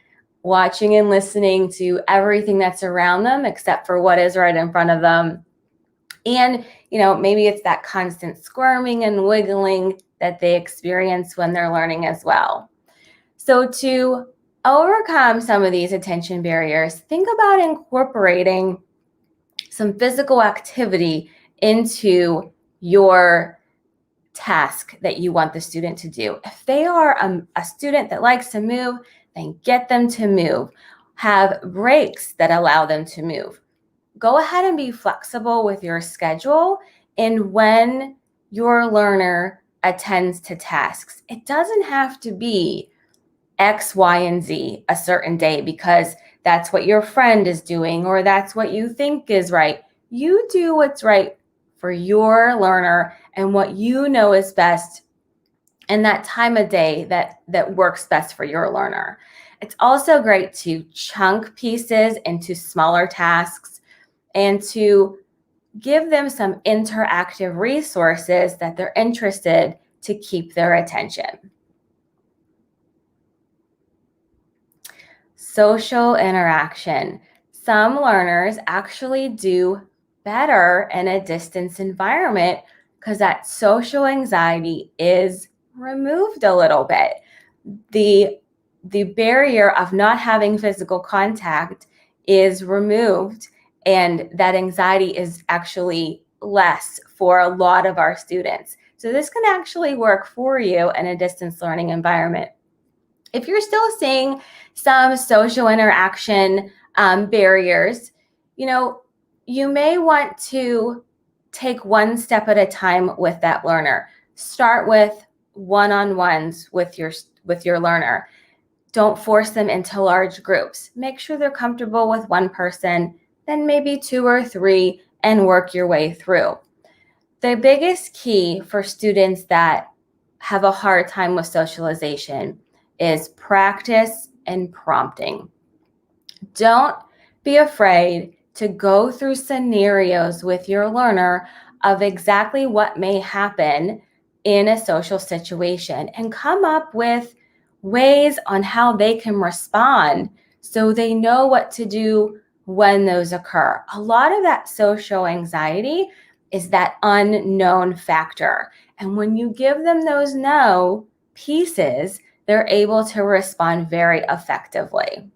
watching and listening to everything that's around them except for what is right in front of them. And, maybe it's that constant squirming and wiggling that they experience when they're learning as well. So to overcome some of these attention barriers, think about incorporating some physical activity into your task that you want the student to do. If they are a student that likes to move, then get them to move. Have breaks that allow them to move. Go ahead and be flexible with your schedule and when your learner attends to tasks. It doesn't have to be X, Y, and Z a certain day because that's what your friend is doing or that's what you think is right. You do what's right for your learner and what you know is best and that time of day that works best for your learner. It's also great to chunk pieces into smaller tasks and to give them some interactive resources that they're interested to keep their attention. social interaction. Some learners actually do better in a distance environment because that social anxiety is removed a little bit. The barrier of not having physical contact is removed, and that anxiety is actually less for a lot of our students. So this can actually work for you in a distance learning environment. If you're still seeing some social interaction barriers, you may want to take one step at a time with that learner. Start with one-on-ones with your learner. Don't force them into large groups. Make sure they're comfortable with one person, then maybe 2 or 3, and work your way through. The biggest key for students that have a hard time with socialization is practice and prompting. Don't be afraid to go through scenarios with your learner of exactly what may happen in a social situation and come up with ways on how they can respond so they know what to do when those occur. A lot of that social anxiety is that unknown factor. And when you give them those no pieces, they're able to respond very effectively.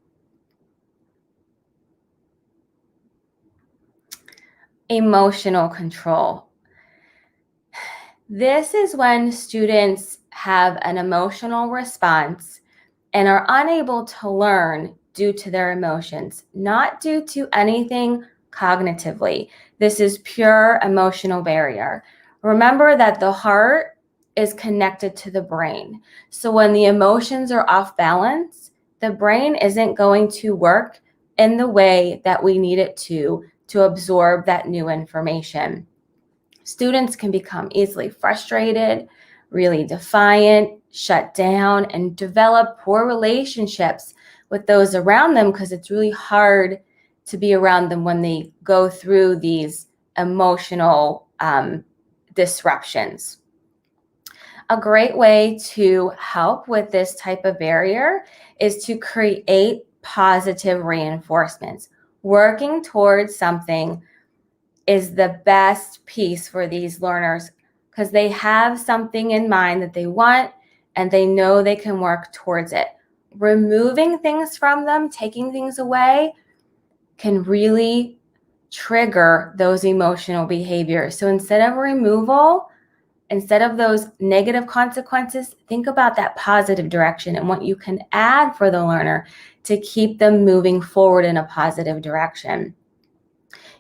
Emotional control. This is when students have an emotional response and are unable to learn due to their emotions, not due to anything cognitively. This is pure emotional barrier. Remember that the heart is connected to the brain. So when the emotions are off balance, the brain isn't going to work in the way that we need it to absorb that new information. Students can become easily frustrated, really defiant, shut down, and develop poor relationships with those around them because it's really hard to be around them when they go through these emotional disruptions. A great way to help with this type of barrier is to create positive reinforcements. Working towards something is the best piece for these learners because they have something in mind that they want and they know they can work towards it. Removing things from them, taking things away, can really trigger those emotional behaviors. So instead of removal, instead of those negative consequences, think about that positive direction and what you can add for the learner to keep them moving forward in a positive direction.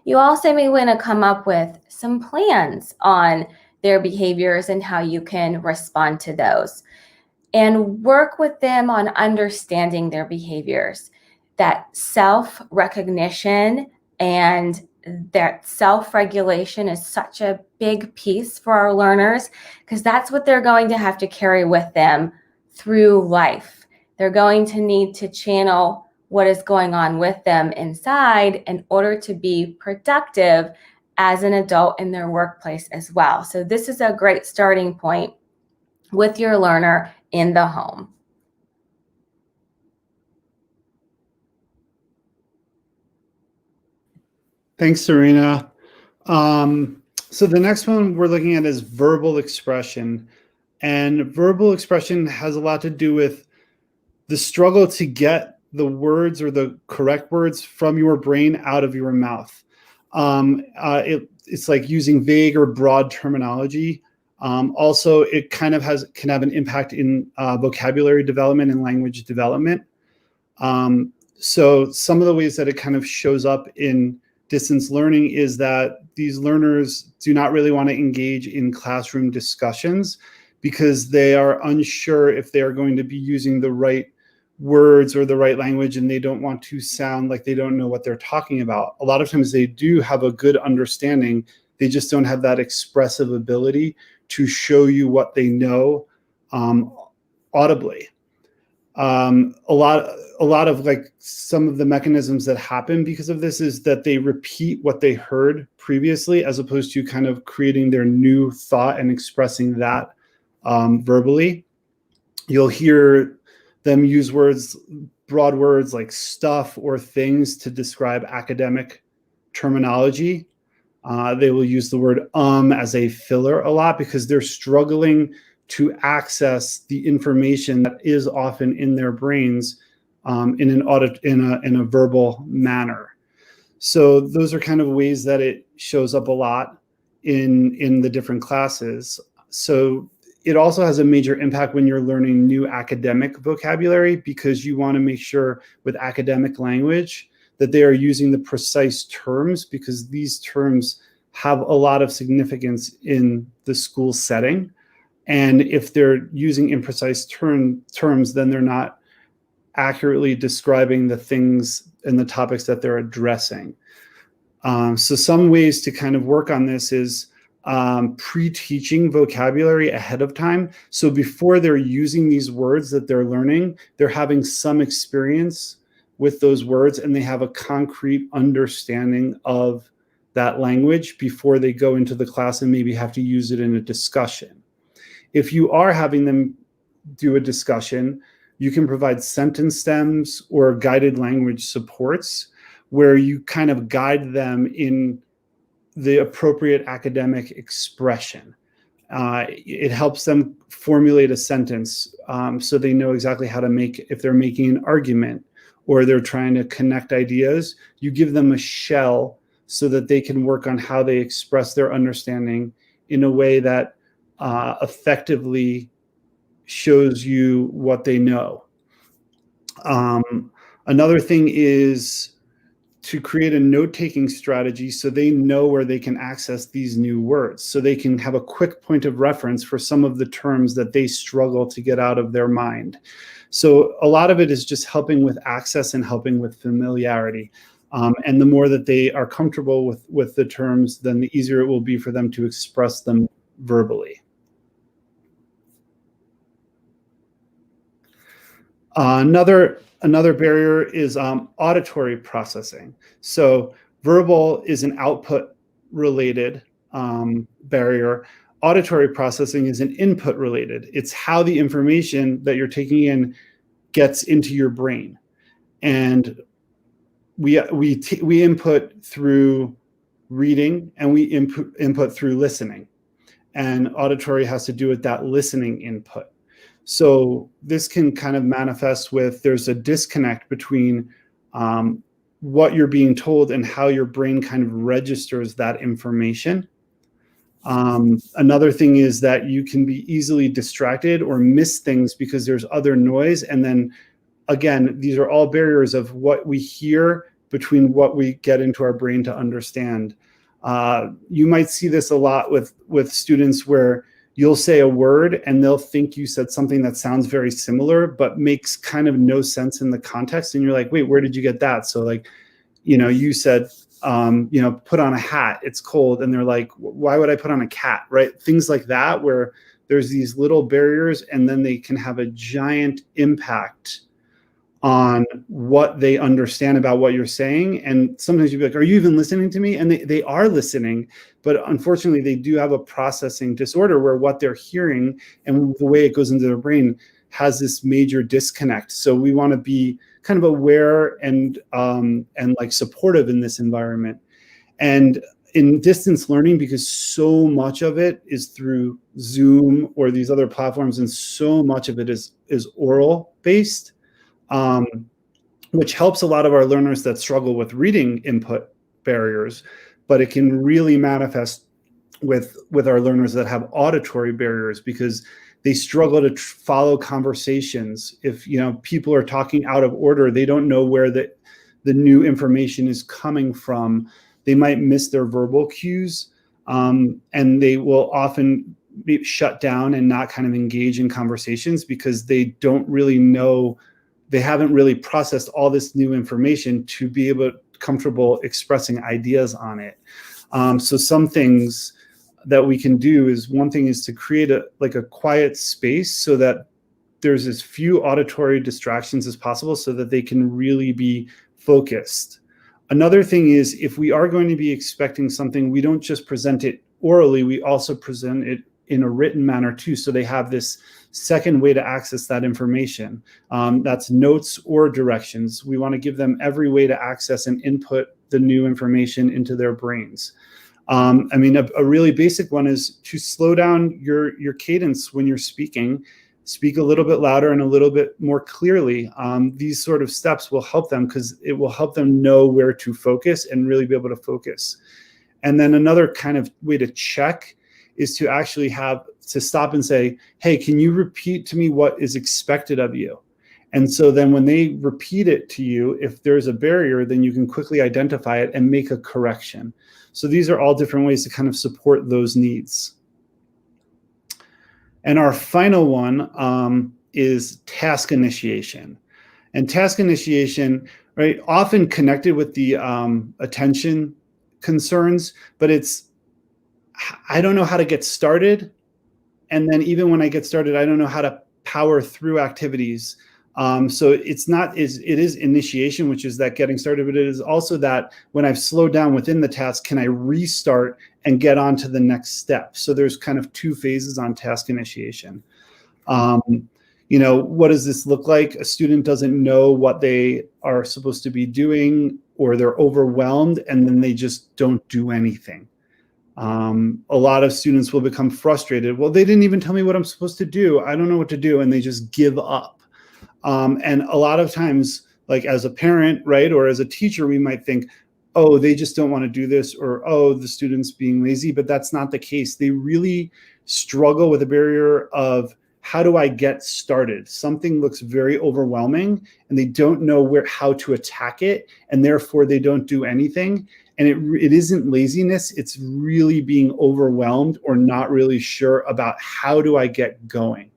You also may want to come up with some plans on their behaviors and how you can respond to those. And work with them on understanding their behaviors. That self-recognition and that self-regulation is such a big piece for our learners because that's what they're going to have to carry with them through life. They're going to need to channel what is going on with them inside in order to be productive as an adult in their workplace as well. So this is a great starting point with your learner in the home. Thanks, Serena. So the next one we're looking at is verbal expression. And verbal expression has a lot to do with the struggle to get the words or the correct words from your brain out of your mouth. It's like using vague or broad terminology. Also, it kind of can have an impact in vocabulary development and language development. So some of the ways that it kind of shows up in distance learning is that these learners do not really want to engage in classroom discussions because they are unsure if they are going to be using the right words or the right language, and they don't want to sound like they don't know what they're talking about. A lot of times they do have a good understanding. They just don't have that expressive ability to show you what they know audibly. A lot of like some of the mechanisms that happen because of this is that they repeat what they heard previously as opposed to kind of creating their new thought and expressing that verbally. You'll hear them use words broad words like stuff or things to describe academic terminology. They will use the word as a filler a lot because they're struggling to access the information that is often in their brains in a verbal manner. So those are kind of ways that it shows up a lot in the different classes. So it also has a major impact when you're learning new academic vocabulary, because you want to make sure with academic language that they are using the precise terms, because these terms have a lot of significance in the school setting. And if they're using imprecise terms, then they're not accurately describing the things and the topics that they're addressing. So some ways to kind of work on this is pre-teaching vocabulary ahead of time. So before they're using these words that they're learning, they're having some experience with those words and they have a concrete understanding of that language before they go into the class and maybe have to use it in a discussion. If you are having them do a discussion, you can provide sentence stems or guided language supports where you kind of guide them in the appropriate academic expression. It helps them formulate a sentence so they know exactly how to make, if they're making an argument or they're trying to connect ideas, you give them a shell so that they can work on how they express their understanding in a way that effectively shows you what they know. Another thing is to create a note-taking strategy so they know where they can access these new words, so they can have a quick point of reference for some of the terms that they struggle to get out of their mind. So a lot of it is just helping with access and helping with familiarity. And the more that they are comfortable with the terms, then the easier it will be for them to express them verbally. Another barrier is auditory processing. So verbal is an output-related barrier. Auditory processing is an input-related. It's how the information that you're taking in gets into your brain. And we input through reading and we input through listening. And auditory has to do with that listening input. So this can kind of manifest with, there's a disconnect between what you're being told and how your brain kind of registers that information. Another thing is that you can be easily distracted or miss things because there's other noise. And then again, these are all barriers of what we hear between what we get into our brain to understand. You might see this a lot with students where you'll say a word and they'll think you said something that sounds very similar, but makes kind of no sense in the context. And you're like, wait, where did you get that? So like, you said, put on a hat, it's cold. And they're like, why would I put on a cat, right? Things like that, where there's these little barriers and then they can have a giant impact on what they understand about what you're saying. And sometimes you'll be like, are you even listening to me? And they are listening, but unfortunately they do have a processing disorder where what they're hearing and the way it goes into their brain has this major disconnect. So we want to be kind of aware and like supportive in this environment. And in distance learning, because so much of it is through Zoom or these other platforms, and so much of it is oral based, which helps a lot of our learners that struggle with reading input barriers, but it can really manifest with our learners that have auditory barriers because they struggle to follow conversations. If people are talking out of order, they don't know where the new information is coming from. They might miss their verbal cues, and they will often be shut down and not kind of engage in conversations because they don't really know. They haven't really processed all this new information to be comfortable expressing ideas on it. So some things that we can do is, one thing is to create a quiet space so that there's as few auditory distractions as possible so that they can really be focused. Another thing is, if we are going to be expecting something, we don't just present it orally, we also present it in a written manner too. So they have this second way to access that information. That's notes or directions. We want to give them every way to access and input the new information into their brains. I mean, a really basic one is to slow down your cadence when you're speaking. Speak a little bit louder and a little bit more clearly. These sort of steps will help them because it will help them know where to focus and really be able to focus. And then another kind of way to check is to actually have to stop and say, hey, can you repeat to me what is expected of you? And so then when they repeat it to you, if there's a barrier, then you can quickly identify it and make a correction. So these are all different ways to kind of support those needs. And our final one is task initiation. And task initiation, right, often connected with the attention concerns, but it's, I don't know how to get started. And then even when I get started, I don't know how to power through activities. So it's not, it is initiation, which is that getting started, but it is also that when I've slowed down within the task, can I restart and get on to the next step? So there's kind of two phases on task initiation. You know, what does this look like? A student doesn't know what they are supposed to be doing, or they're overwhelmed and then they just don't do anything. A lot of students will become frustrated. Well, they didn't even tell me what I'm supposed to do. I don't know what to do. And they just give up. And a lot of times, like as a parent, right, or as a teacher, we might think, oh, they just don't want to do this, or, oh, the student's being lazy, but that's not the case. They really struggle with a barrier of, how do I get started? Something looks very overwhelming and they don't know how to attack it, and therefore they don't do anything. And it isn't laziness, it's really being overwhelmed or not really sure about how do I get going.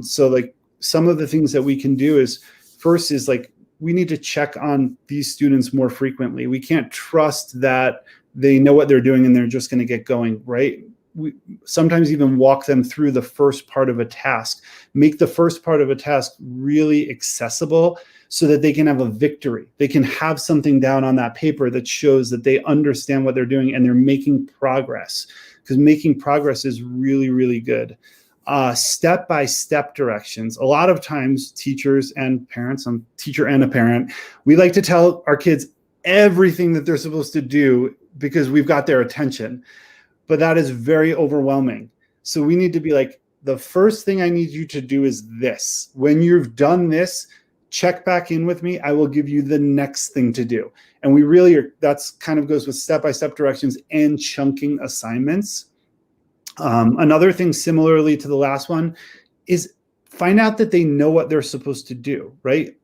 So like some of the things that we can do is, first is like, we need to check on these students more frequently. We can't trust that they know what they're doing and they're just going to get going, right? We sometimes even walk them through the first part of a task, make the first part of a task really accessible so that they can have a victory. They can have something down on that paper that shows that they understand what they're doing and they're making progress, because making progress is really, really good. Step-by-step directions. A lot of times teachers and parents, I'm a teacher and a parent, we like to tell our kids everything that they're supposed to do because we've got their attention. But that is very overwhelming. So we need to be like, the first thing I need you to do is this. When you've done this, check back in with me. I will give you the next thing to do. And we really are, that's kind of goes with step-by-step directions and chunking assignments. Another thing similarly to the last one is find out that they know what they're supposed to do, right?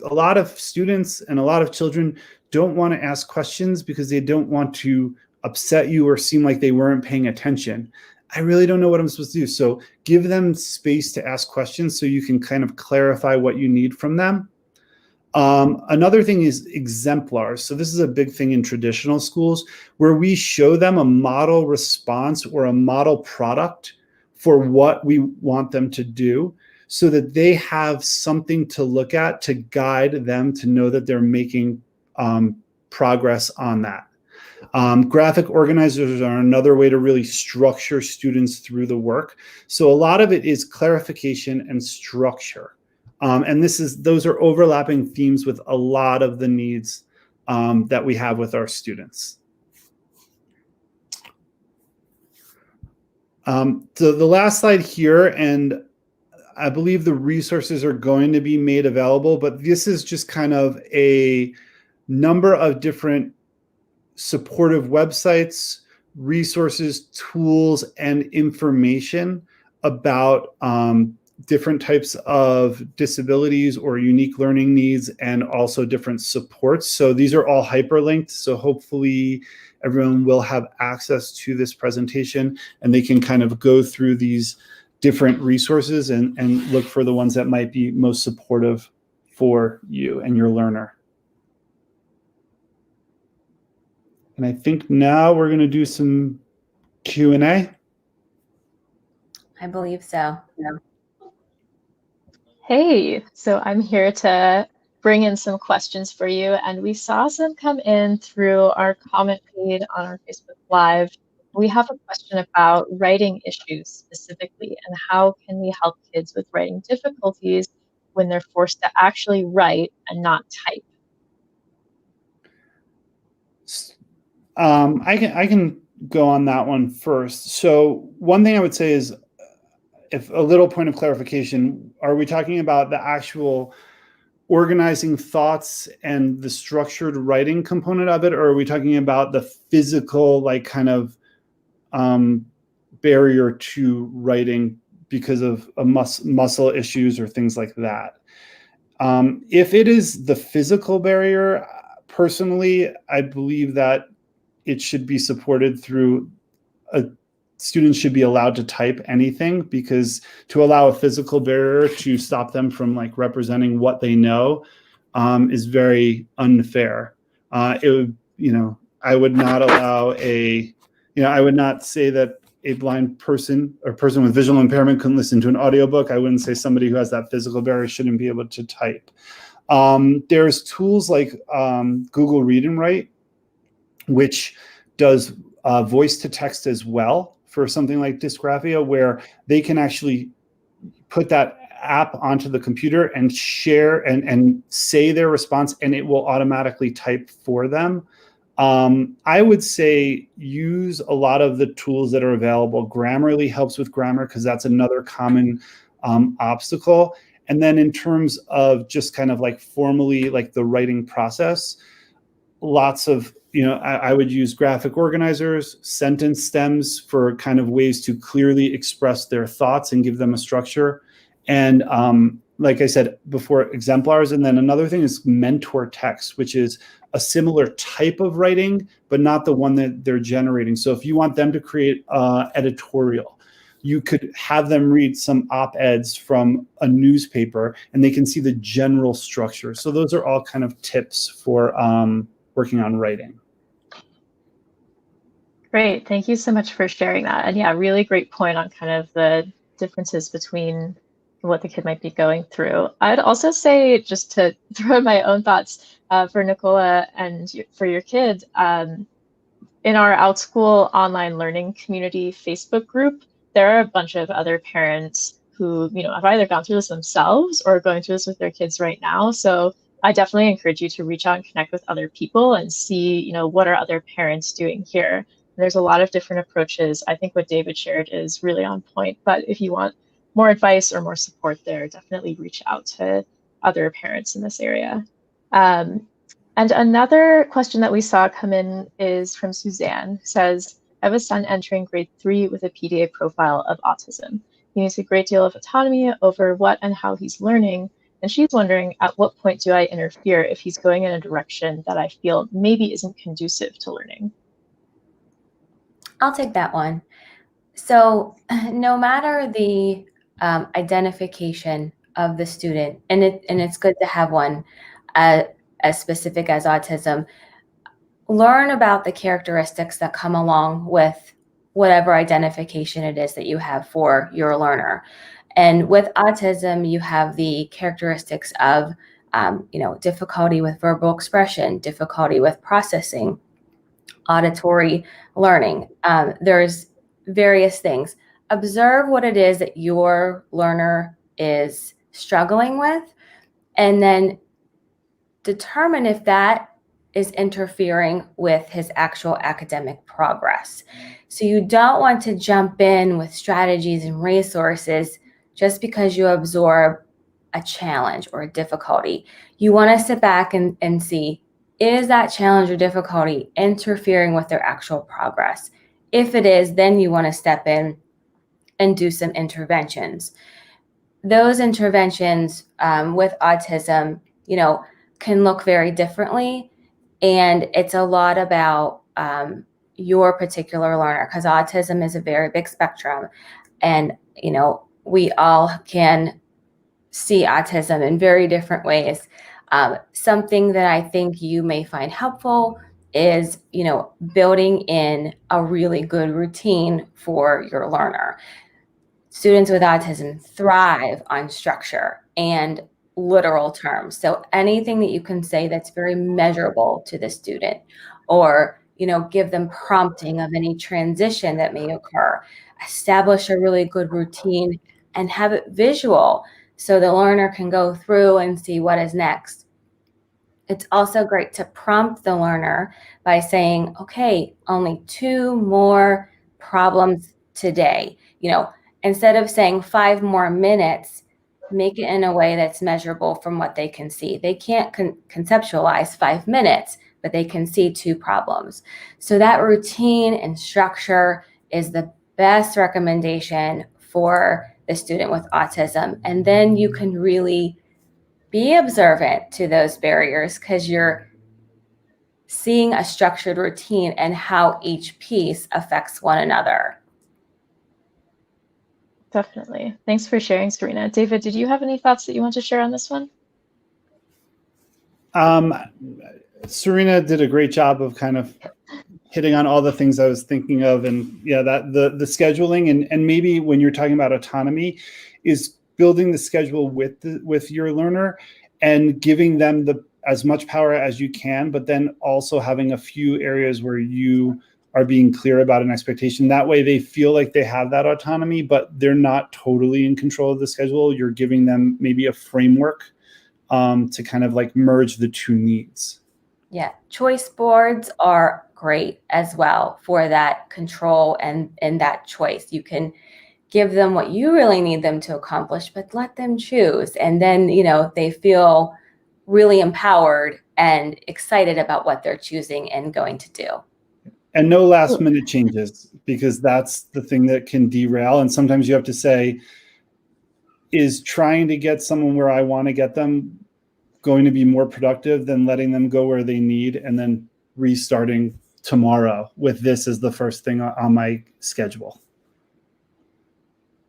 A lot of students and a lot of children don't want to ask questions because they don't want to upset you or seem like they weren't paying attention. I really don't know what I'm supposed to do. So give them space to ask questions so you can kind of clarify what you need from them. Another thing is exemplars. So this is a big thing in traditional schools where we show them a model response or a model product for what we want them to do so that they have something to look at to guide them to know that they're making progress on that. Graphic organizers are another way to really structure students through the work. So a lot of it is clarification and structure. And those are overlapping themes with a lot of the needs that we have with our students. So the last slide here, and I believe the resources are going to be made available, but this is just kind of a number of different supportive websites, resources, tools, and information about different types of disabilities or unique learning needs, and also different supports. So these are all hyperlinked. So hopefully everyone will have access to this presentation and they can kind of go through these different resources and look for the ones that might be most supportive for you and your learner. And I think now we're going to do some Q&A. I believe so. Yeah. Hey, so I'm here to bring in some questions for you, and we saw some come in through our comment feed on our Facebook Live. We have a question about writing issues specifically, and how can we help kids with writing difficulties when they're forced to actually write and not type? I can go on that one first. So one thing I would say is, if a little point of clarification, are we talking about the actual organizing thoughts and the structured writing component of it, or are we talking about the physical, like, kind of barrier to writing because of muscle issues or things like that? If it is the physical barrier, personally, I believe that it should be supported through students should be allowed to type anything, because to allow a physical barrier to stop them from, like, representing what they know is very unfair. It would, I would not allow I would not say that a blind person or person with visual impairment couldn't listen to an audiobook. I wouldn't say somebody who has that physical barrier shouldn't be able to type. There's tools like Google Read and Write, which does voice to text as well for something like dysgraphia, where they can actually put that app onto the computer and share and say their response, and it will automatically type for them. I would say use a lot of the tools that are available. Grammarly helps with grammar, because that's another common obstacle. And then in terms of just kind of like formally, like the writing process, lots of, I would use graphic organizers, sentence stems for kind of ways to clearly express their thoughts and give them a structure. And like I said before, exemplars. And then another thing is mentor text, which is a similar type of writing, but not the one that they're generating. So if you want them to create editorial, you could have them read some op-eds from a newspaper, and they can see the general structure. So those are all kind of tips for working on writing. Great, thank you so much for sharing that. And yeah, really great point on kind of the differences between what the kid might be going through. I'd also say, just to throw in my own thoughts for Nicola and for your kid, in our Outschool online learning community Facebook group, there are a bunch of other parents who, have either gone through this themselves or are going through this with their kids right now. So I definitely encourage you to reach out and connect with other people and see, what are other parents doing here. There's a lot of different approaches. I think what David shared is really on point, but if you want more advice or more support there, definitely reach out to other parents in this area. And another question that we saw come in is from Suzanne. Says, I have a son entering grade 3 with a PDA profile of autism. He needs a great deal of autonomy over what and how he's learning. And she's wondering, at what point do I interfere if he's going in a direction that I feel maybe isn't conducive to learning? I'll take that one. So no matter the identification of the student, and it's good to have one as specific as autism, learn about the characteristics that come along with whatever identification it is that you have for your learner. And with autism, you have the characteristics of, difficulty with verbal expression, difficulty with processing, auditory learning. There's various things. Observe what it is that your learner is struggling with, and then determine if that is interfering with his actual academic progress. So you don't want to jump in with strategies and resources just because you absorb a challenge or a difficulty. You want to sit back and see, is that challenge or difficulty interfering with their actual progress? If it is, then you want to step in and do some interventions. Those interventions with autism, can look very differently. And it's a lot about your particular learner, because autism is a very big spectrum. And, we all can see autism in very different ways. Something that I think you may find helpful is, building in a really good routine for your learner. Students with autism thrive on structure and literal terms. So anything that you can say that's very measurable to the student, or, give them prompting of any transition that may occur, establish a really good routine, and have it visual so the learner can go through and see what is next. It's also great to prompt the learner by saying, okay, only 2 more problems today. Instead of saying 5 more minutes, make it in a way that's measurable from what they can see. They can't conceptualize 5 minutes, but they can see 2 problems. So that routine and structure is the best recommendation for the student with autism. And then you can really be observant to those barriers because you're seeing a structured routine and how each piece affects one another. Definitely. Thanks for sharing, Serena. David, did you have any thoughts that you want to share on this one? Serena did a great job of kind of hitting on all the things I was thinking of, and that the scheduling and maybe when you're talking about autonomy is building the schedule with your learner and giving them as much power as you can, but then also having a few areas where you are being clear about an expectation. That way they feel like they have that autonomy, but they're not totally in control of the schedule. You're giving them maybe a framework to kind of like merge the 2 needs. Yeah, choice boards are great as well for that control and that choice. You can give them what you really need them to accomplish, but let them choose. And then, they feel really empowered and excited about what they're choosing and going to do. And no last minute changes, because that's the thing that can derail. And sometimes you have to say, is trying to get someone where I want to get them going to be more productive than letting them go where they need and then restarting tomorrow with this as the first thing on my schedule?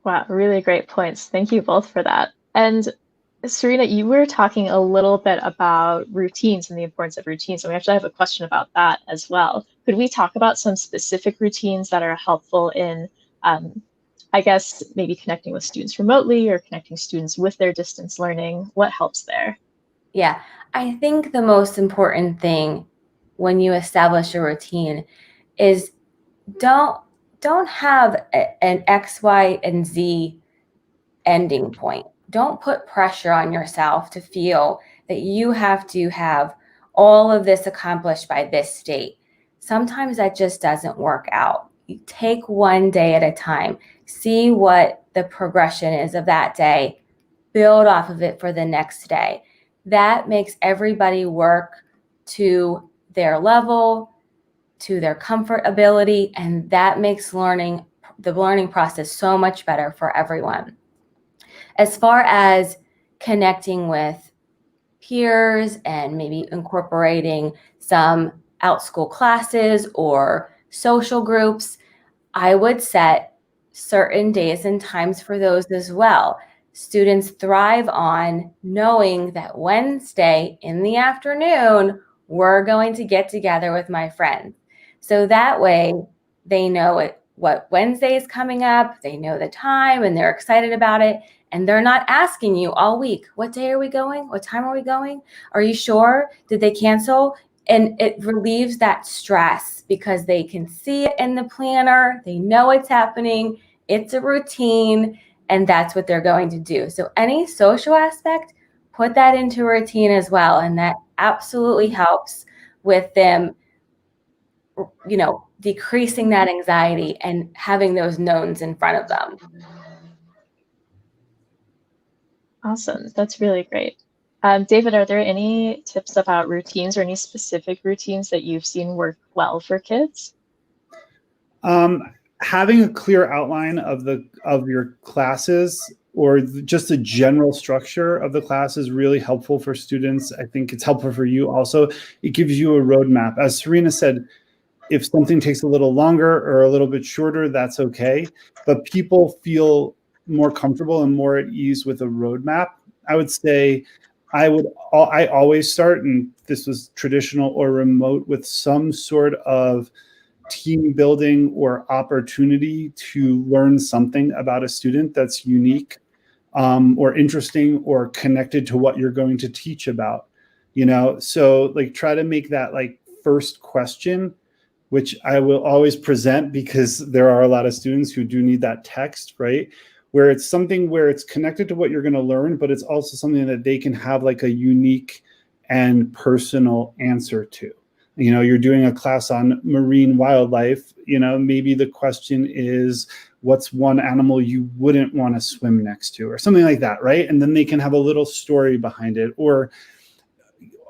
Wow, really great points. Thank you both for that. And Serena, you were talking a little bit about routines and the importance of routines, and we actually have a question about that as well. Could we talk about some specific routines that are helpful in, I guess, maybe connecting with students remotely or connecting students with their distance learning? What helps there? Yeah, I think the most important thing when you establish a routine is don't have an X, Y, and Z ending point. Don't put pressure on yourself to feel that you have to have all of this accomplished by this date. Sometimes that just doesn't work out. You take one day at a time, see what the progression is of that day, build off of it for the next day. That makes everybody work to their level, to their comfort ability, and that makes the learning process so much better for everyone. As far as connecting with peers and maybe incorporating some Outschool classes or social groups, I would set certain days and times for those as well. Students thrive on knowing that Wednesday in the afternoon, we're going to get together with my friends. So that way they know what Wednesday is coming up, they know the time, and they're excited about it. And they're not asking you all week, what day are we going? What time are we going? Are you sure? Did they cancel? And it relieves that stress because they can see it in the planner. They know it's happening. It's a routine, and that's what they're going to do. So any social aspect, put that into a routine as well. And that absolutely helps with them, decreasing that anxiety and having those knowns in front of them. Awesome. That's really great. David, are there any tips about routines or any specific routines that you've seen work well for kids? Having a clear outline of your classes or just a general structure of the class is really helpful for students. I think it's helpful for you also. It gives you a roadmap. As Serena said, if something takes a little longer or a little bit shorter, that's okay. But people feel more comfortable and more at ease with a roadmap. I would say I always start, and this was traditional or remote, with some sort of team building or opportunity to learn something about a student that's unique or interesting or connected to what you're going to teach about. So like try to make that like first question which I will always present because there are a lot of students who do need that text, right? Where it's something where it's connected to what you're going to learn, but it's also something that they can have like a unique and personal answer to. You know, you're doing a class on marine wildlife, you know, maybe the question is, what's one animal you wouldn't want to swim next to, or something like that, right? And then they can have a little story behind it, or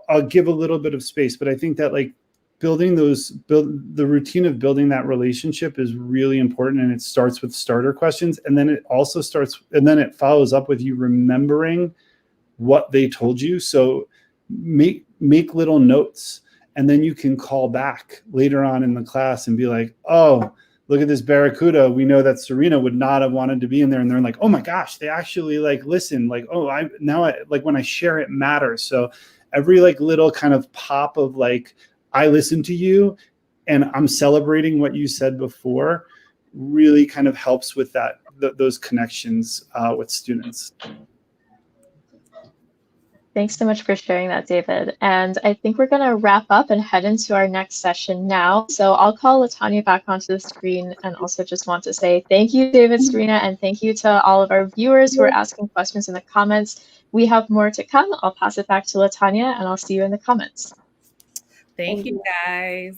I'll give a little bit of space. But I think that like the routine of building that relationship is really important, and it starts with starter questions, and then it follows up with you remembering what they told you. So make little notes, and then you can call back later on in the class and be like, oh, look at this barracuda. We know that Serena would not have wanted to be in there. And they're like, oh my gosh, they actually like listen, like, oh, I like when I share it matters. So every like little kind of pop of like, I listen to you and I'm celebrating what you said before really kind of helps with that, those connections with students. Thanks so much for sharing that, David. And I think we're going to wrap up and head into our next session now. So I'll call Latonya back onto the screen, and also just want to say thank you, David, Serena, and thank you to all of our viewers who are asking questions in the comments. We have more to come. I'll pass it back to Latonya, and I'll see you in the comments. Thank you, guys.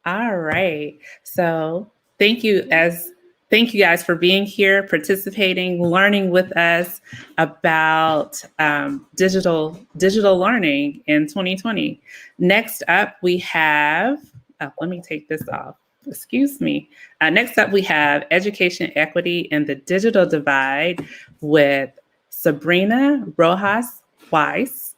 All right. So thank you guys for being here, participating, learning with us about digital learning in 2020. Next up, we have, let me take this off. Excuse me. Next up, we have Education Equity and the Digital Divide with Sabrina Rojas Weiss.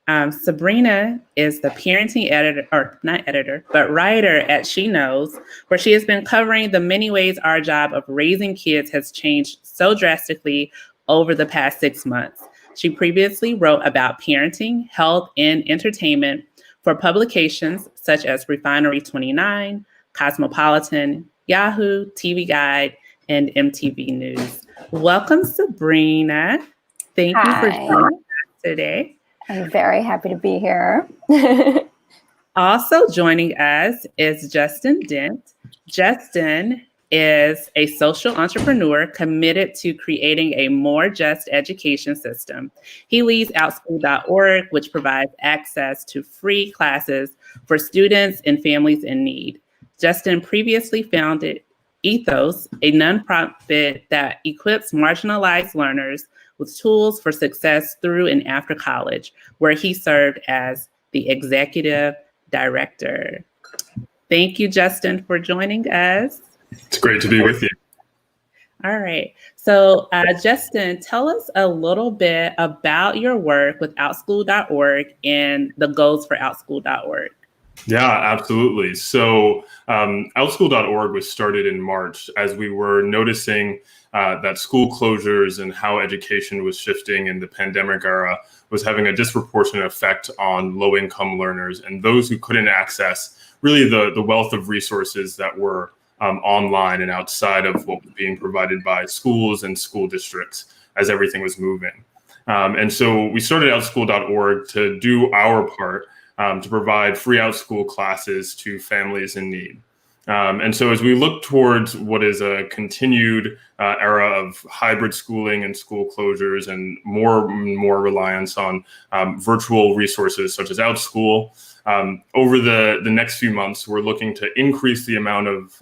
Sabrina is the parenting editor, or not editor, but writer at She Knows, where she has been covering the many ways our job of raising kids has changed so drastically over the past 6 months. She previously wrote about parenting, health, and entertainment for publications such as Refinery 29, Cosmopolitan, Yahoo, TV Guide, and MTV News. Welcome, Sabrina. Thank you for joining us today. I'm very happy to be here. Also joining us is Justin Dent. Justin is a social entrepreneur committed to creating a more just education system. He leads Outschool.org, which provides access to free classes for students and families in need. Justin previously founded Ethos, a nonprofit that equips marginalized learners with tools for success through and after college, where he served as the executive director. Thank you, Justin, for joining us. It's great to be with you. All right. So, Justin, tell us a little bit about your work with Outschool.org and the goals for Outschool.org. Yeah, absolutely. So Outschool.org was started in March as we were noticing that school closures and how education was shifting in the pandemic era was having a disproportionate effect on low-income learners and those who couldn't access really the wealth of resources that were online and outside of what was being provided by schools and school districts as everything was moving. And so we started Outschool.org to do our part to provide free Outschool classes to families in need. And so as we look towards what is a continued era of hybrid schooling and school closures and more reliance on virtual resources such as Outschool, over the next few months, we're looking to increase the amount of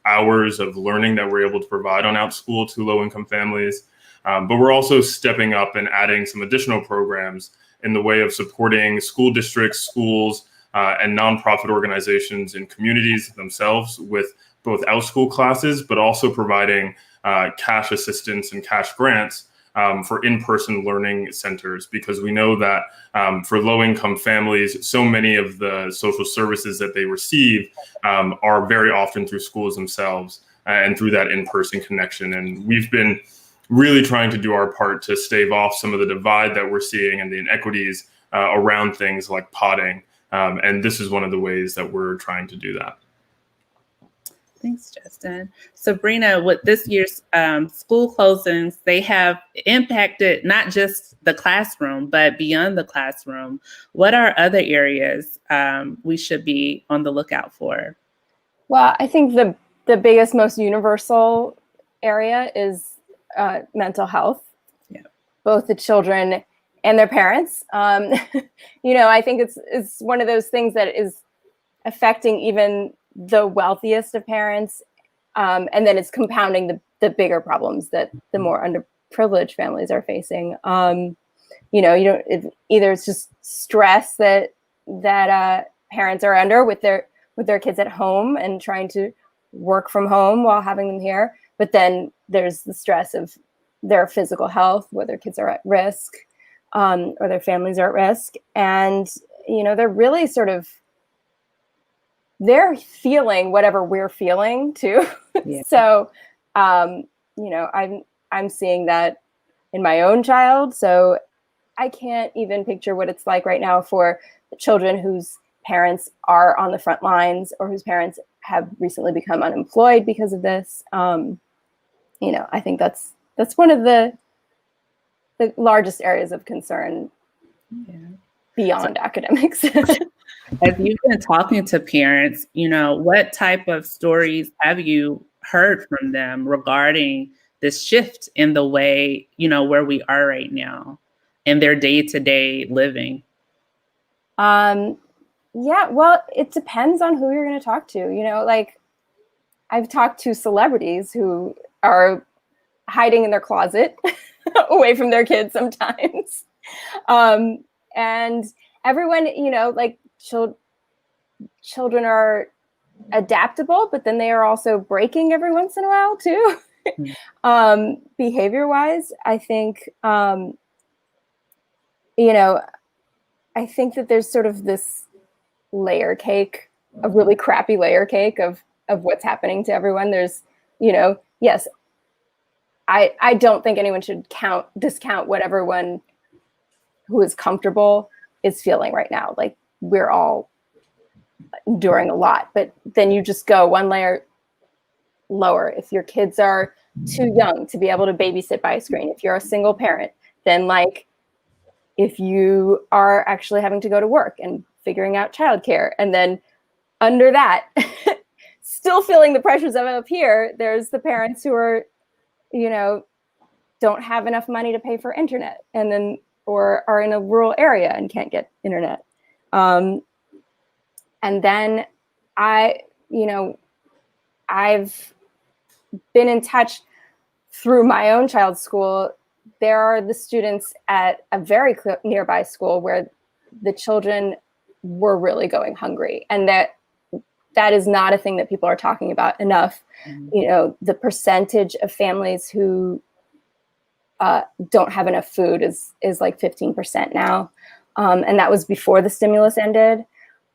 hours of learning that we're able to provide on Outschool to low-income families. But we're also stepping up and adding some additional programs in the way of supporting school districts, schools, and nonprofit organizations and communities themselves with both Outschool classes, but also providing cash assistance and cash grants for in-person learning centers, because we know that for low-income families, so many of the social services that they receive are very often through schools themselves and through that in-person connection. And we've been really trying to do our part to stave off some of the divide that we're seeing and the inequities around things like potting. And this is one of the ways that we're trying to do that. Thanks, Justin. Sabrina, with this year's school closings, they have impacted not just the classroom, but beyond the classroom. What are other areas we should be on the lookout for? Well, I think the biggest, most universal area is mental health. Yeah. Both the children and their parents. I think it's one of those things that is affecting even the wealthiest of parents, and then it's compounding the bigger problems that the more underprivileged families are facing. Either it's just stress that parents are under with their kids at home and trying to work from home while having them here, but then there's the stress of their physical health, where their kids are at risk, or their families are at risk, and they're really they're feeling whatever we're feeling too. Yeah. So, I'm seeing that in my own child. So I can't even picture what it's like right now for the children whose parents are on the front lines or whose parents have recently become unemployed because of this. I think that's one of the largest areas of concern beyond academics. As you've been talking to parents, what type of stories have you heard from them regarding this shift in the way, where we are right now in their day-to-day living? Yeah, well, it depends on who you're going to talk to. I've talked to celebrities who are hiding in their closet away from their kids sometimes. And everyone, children are adaptable, but then they are also breaking every once in a while too. Behavior-wise, I think, I think that there's sort of this layer cake, a really crappy layer cake of what's happening to everyone. There's, yes, I don't think anyone should discount what everyone who is comfortable is feeling right now. Like, we're all enduring a lot, but then you just go one layer lower. If your kids are too young to be able to babysit by a screen, if you're a single parent, then if you are actually having to go to work and figuring out childcare, and then under that, still feeling the pressures of up here, there's the parents who are, don't have enough money to pay for internet, and then or are in a rural area and can't get internet. And then I've been in touch through my own child's school. There are the students at a very nearby school where the children were really going hungry, and that is not a thing that people are talking about enough. The percentage of families who don't have enough food is like 15% now. And that was before the stimulus ended.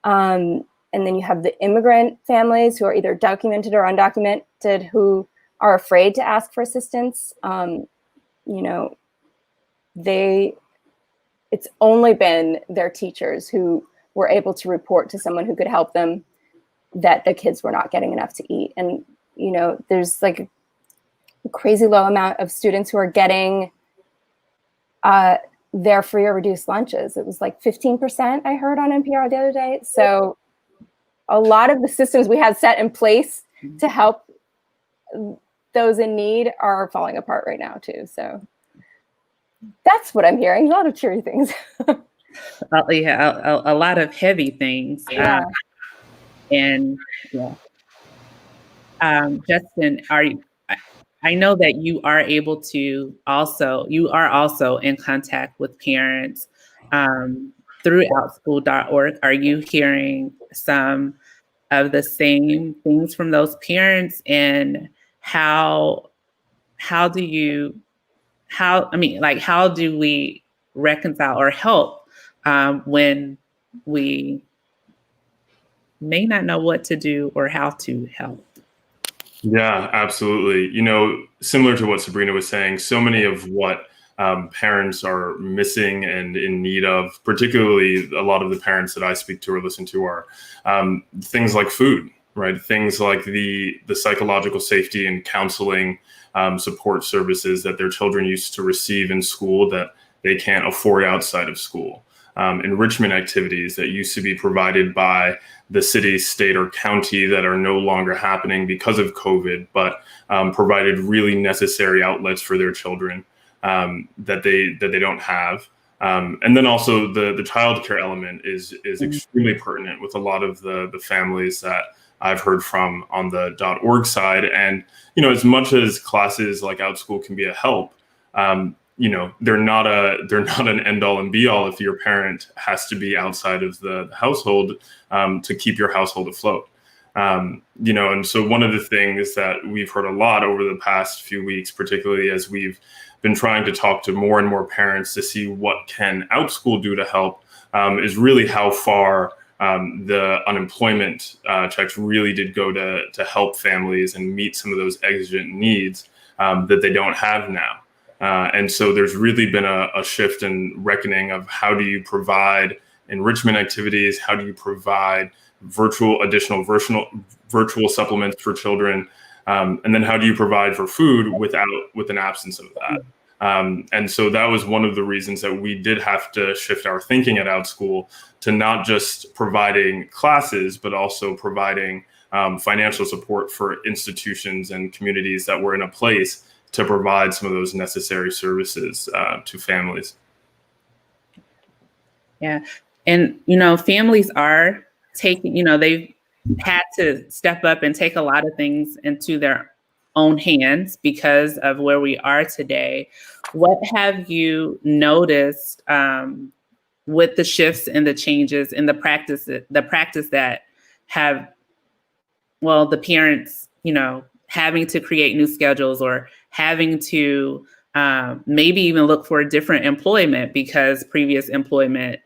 And then you have the immigrant families who are either documented or undocumented, who are afraid to ask for assistance. It's only been their teachers who were able to report to someone who could help them that the kids were not getting enough to eat. And, there's like a crazy low amount of students who are getting their free or reduced lunches. It was like 15%, I heard on NPR the other day. So a lot of the systems we had set in place to help those in need are falling apart right now too. So that's what I'm hearing. A lot of cheery things. A lot of heavy things. Yeah. Justin, I know that you are also in contact with parents through Outschool.org. Are you hearing some of the same things from those parents? And how do we reconcile or help when we may not know what to do or how to help? Yeah, absolutely. Similar to what Sabrina was saying, so many of what parents are missing and in need of, particularly a lot of the parents that I speak to or listen to, are things like food. right? Things like the psychological safety and counseling support services that their children used to receive in school that they can't afford outside of school. Enrichment activities that used to be provided by the city, state, or county that are no longer happening because of COVID, but provided really necessary outlets for their children that they don't have. And then also the childcare element is extremely pertinent with a lot of the families that I've heard from on the .org side. And, as much as classes like Outschool can be a help, they're not an end all and be all if your parent has to be outside of the household to keep your household afloat. And so one of the things that we've heard a lot over the past few weeks, particularly as we've been trying to talk to more and more parents to see what can Outschool do to help, is really how far the unemployment checks really did go to help families and meet some of those exigent needs that they don't have now. And so there's really been a shift in reckoning of how do you provide enrichment activities, how do you provide additional virtual supplements for children, and then how do you provide for food with an absence of that. And so that was one of the reasons that we did have to shift our thinking at Outschool to not just providing classes, but also providing financial support for institutions and communities that were in a place to provide some of those necessary services to families. Yeah. And, families are taking, they've had to step up and take a lot of things into their own hands because of where we are today. What have you noticed with the shifts and the changes in the practice that have, the parents, having to create new schedules or having to maybe even look for a different employment because previous employment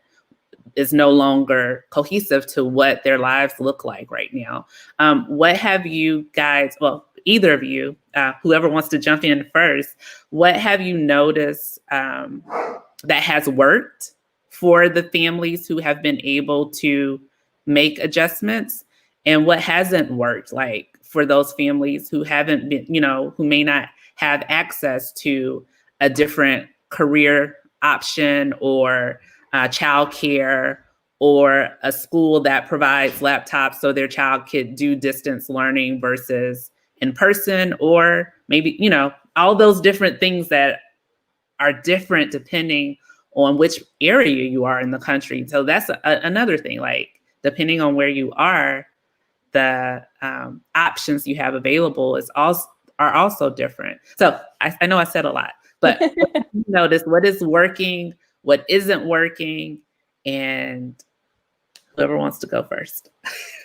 is no longer cohesive to what their lives look like right now. What have you guys, either of you, whoever wants to jump in first, what have you noticed that has worked for the families who have been able to make adjustments, and what hasn't worked, like for those families who haven't been, who may not have access to a different career option or childcare or a school that provides laptops so their child could do distance learning versus in person, or maybe, all those different things that are different depending on which area you are in the country. So that's another thing, like depending on where you are, the options you have available are also different. So I know I said a lot, but notice what is working, what isn't working, and whoever wants to go first.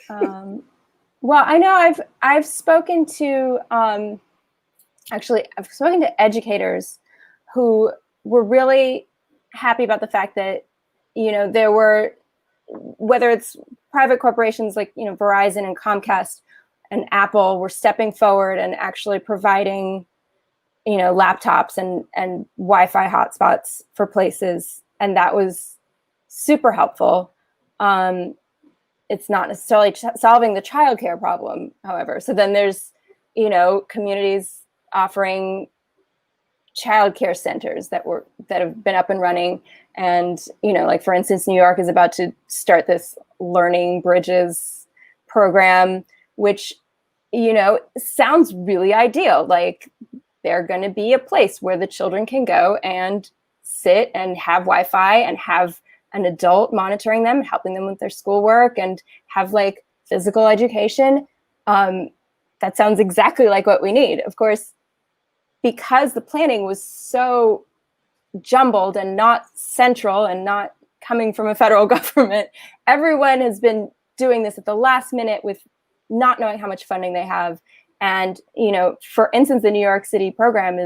Well, I know I've spoken to I've spoken to educators who were really happy about the fact that there were, whether it's private corporations like Verizon and Comcast and Apple, were stepping forward and actually providing laptops and Wi-Fi hotspots for places, and that was super helpful. It's not necessarily solving the childcare problem, however. So then there's, communities offering childcare centers that have been up and running. And, like for instance, New York is about to start this Learning Bridges program, which, sounds really ideal. Like they're going to be a place where the children can go and sit and have Wi-Fi and have an adult monitoring them, helping them with their schoolwork, and have like physical education. That sounds exactly like what we need. Of course, because the planning was so jumbled and not central and not coming from a federal government, everyone has been doing this at the last minute with not knowing how much funding they have. And, for instance, the New York City program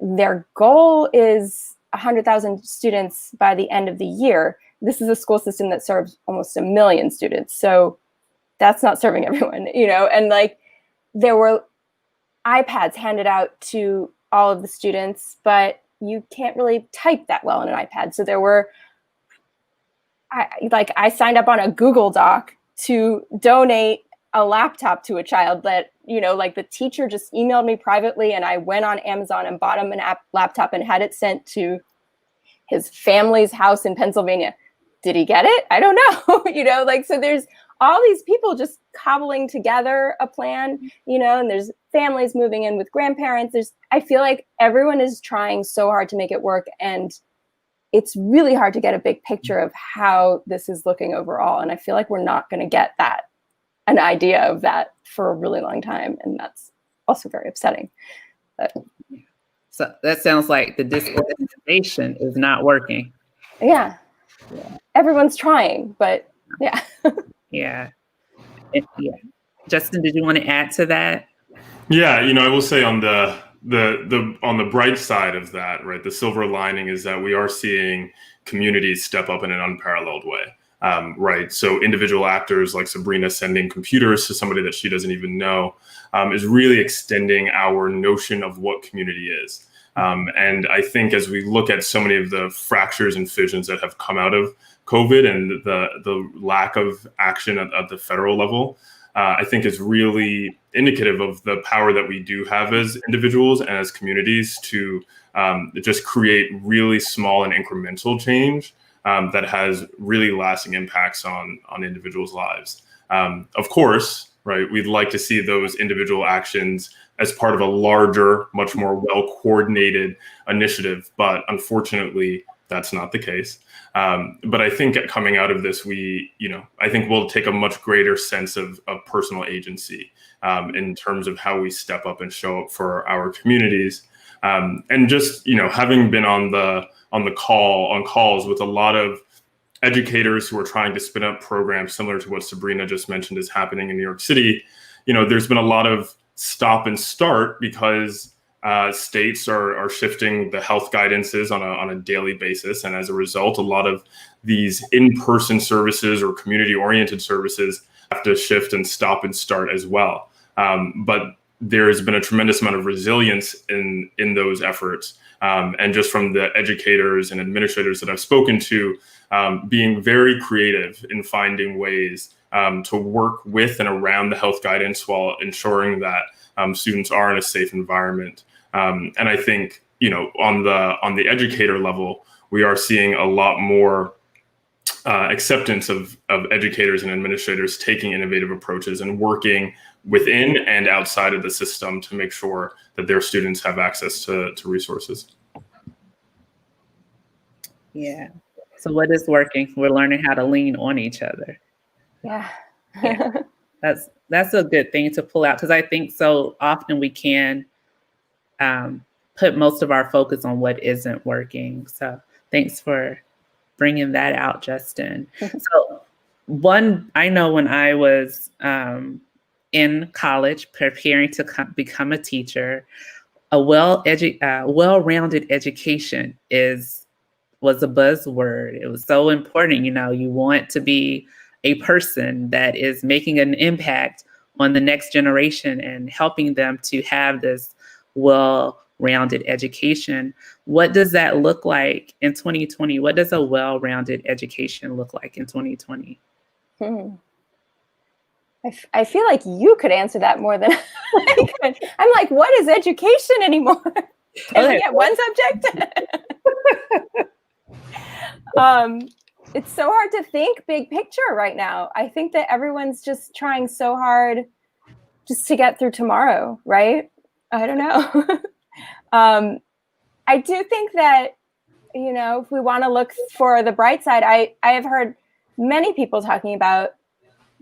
their goal is 100,000 students by the end of the year. This is a school system that serves almost 1 million students. So that's not serving everyone, and like there were iPads handed out to all of the students, but you can't really type that well on an iPad. So there were, I signed up on a Google Doc to donate a laptop to a child that, you know, like the teacher just emailed me privately and I went on Amazon and bought him an laptop and had it sent to his family's house in Pennsylvania. Did he get it? I don't know. You know, like, so there's all these people just cobbling together a plan, you know, and there's families moving in with grandparents. I feel like everyone is trying so hard to make it work. And it's really hard to get a big picture of how this is looking overall. And I feel like we're not going to get an idea of that for a really long time. And that's also very upsetting. But, so that sounds like the disorganization is not working. Yeah. Everyone's trying, but yeah. Yeah. Justin, did you want to add to that? Yeah, you know, I will say on the bright side of that, right, the silver lining is that we are seeing communities step up in an unparalleled way, right? So individual actors like Sabrina sending computers to somebody that she doesn't even know is really extending our notion of what community is. And I think as we look at so many of the fractures and fissions that have come out of COVID and the lack of action at the federal level, I think is really indicative of the power that we do have as individuals and as communities to just create really small and incremental change that has really lasting impacts on individuals' lives. Of course, right, we'd like to see those individual actions as part of a larger, much more well-coordinated initiative, but unfortunately, that's not the case. But I think coming out of this, I think we'll take a much greater sense of personal agency in terms of how we step up and show up for our communities. And just, you know, having been on calls with a lot of educators who are trying to spin up programs similar to what Sabrina just mentioned is happening in New York City, you know, there's been a lot of stop and start because states are shifting the health guidances on a daily basis. And as a result, a lot of these in-person services or community-oriented services have to shift and stop and start as well. But there's been a tremendous amount of resilience in those efforts. And just from the educators and administrators that I've spoken to, being very creative in finding ways to work with and around the health guidance while ensuring that students are in a safe environment. And I think, you know, on the educator level, we are seeing a lot more acceptance of educators and administrators taking innovative approaches and working within and outside of the system to make sure that their students have access to resources. Yeah. So what is working? We're learning how to lean on each other. Yeah. That's a good thing to pull out, because I think so often we can put most of our focus on what isn't working. So thanks for bringing that out, Justin. So I know when I was in college preparing to become a teacher, a well-rounded education was a buzzword. It was so important. You know, you want to be a person that is making an impact on the next generation and helping them to have this well-rounded education. What does that look like in 2020? What does a well-rounded education look like in 2020? I feel like you could answer that more than I could. I'm like, what is education anymore? Can we get one subject? It's so hard to think big picture right now. I think that everyone's just trying so hard just to get through tomorrow, right? I don't know. I do think that, you know, if we want to look for the bright side, I have heard many people talking about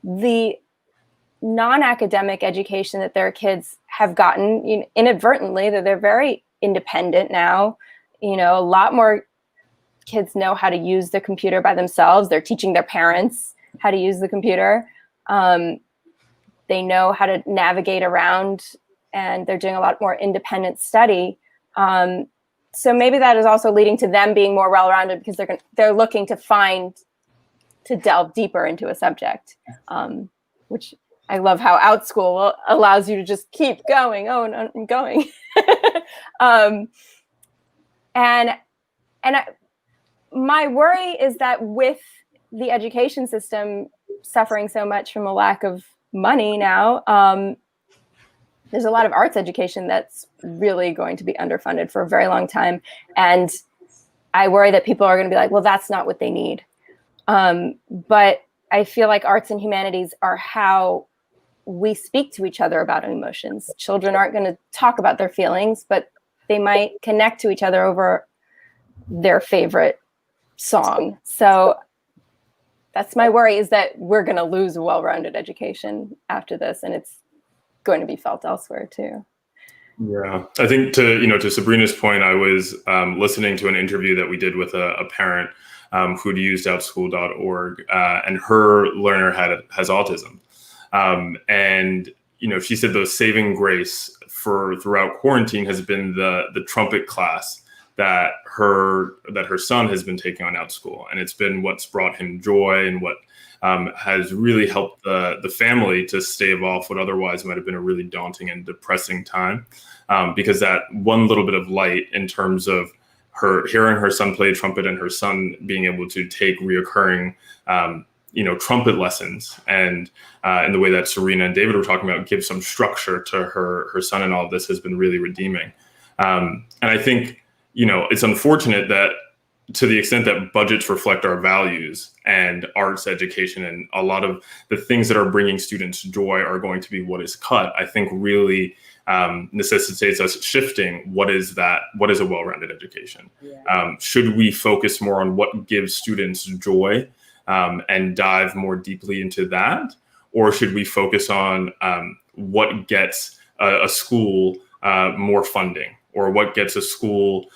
the non-academic education that their kids have gotten inadvertently, that they're very independent now. You know, a lot more kids know how to use the computer by themselves. They're teaching their parents how to use the computer. They know how to navigate around, and they're doing a lot more independent study. So maybe that is also leading to them being more well-rounded because they're looking to delve deeper into a subject, which I love how Outschool allows you to just keep going, and going. My worry is that with the education system suffering so much from a lack of money now, there's a lot of arts education that's really going to be underfunded for a very long time. And I worry that people are going to be like, well, that's not what they need. But I feel like arts and humanities are how we speak to each other about emotions. Children aren't going to talk about their feelings, but they might connect to each other over their favorite song. So that's my worry, is that we're going to lose a well-rounded education after this, and it's going to be felt elsewhere too. Yeah, I think to Sabrina's point, I was listening to an interview that we did with a parent who'd used Outschool.org, and her learner has autism, and she said the saving grace throughout quarantine has been the trumpet class that her son has been taking on Outschool, and it's been what's brought him joy and what has really helped the family to stave off what otherwise might have been a really daunting and depressing time, because that one little bit of light in terms of her hearing her son play trumpet and her son being able to take reoccurring trumpet lessons, and in the way that Serena and David were talking about, give some structure to her son, and all of this has been really redeeming. And I think it's unfortunate that, to the extent that budgets reflect our values and arts education and a lot of the things that are bringing students joy are going to be what is cut, I think really necessitates us shifting what is a well-rounded education. Yeah. Should we focus more on what gives students joy and dive more deeply into that? Or should we focus on what gets a school more funding, or what gets a school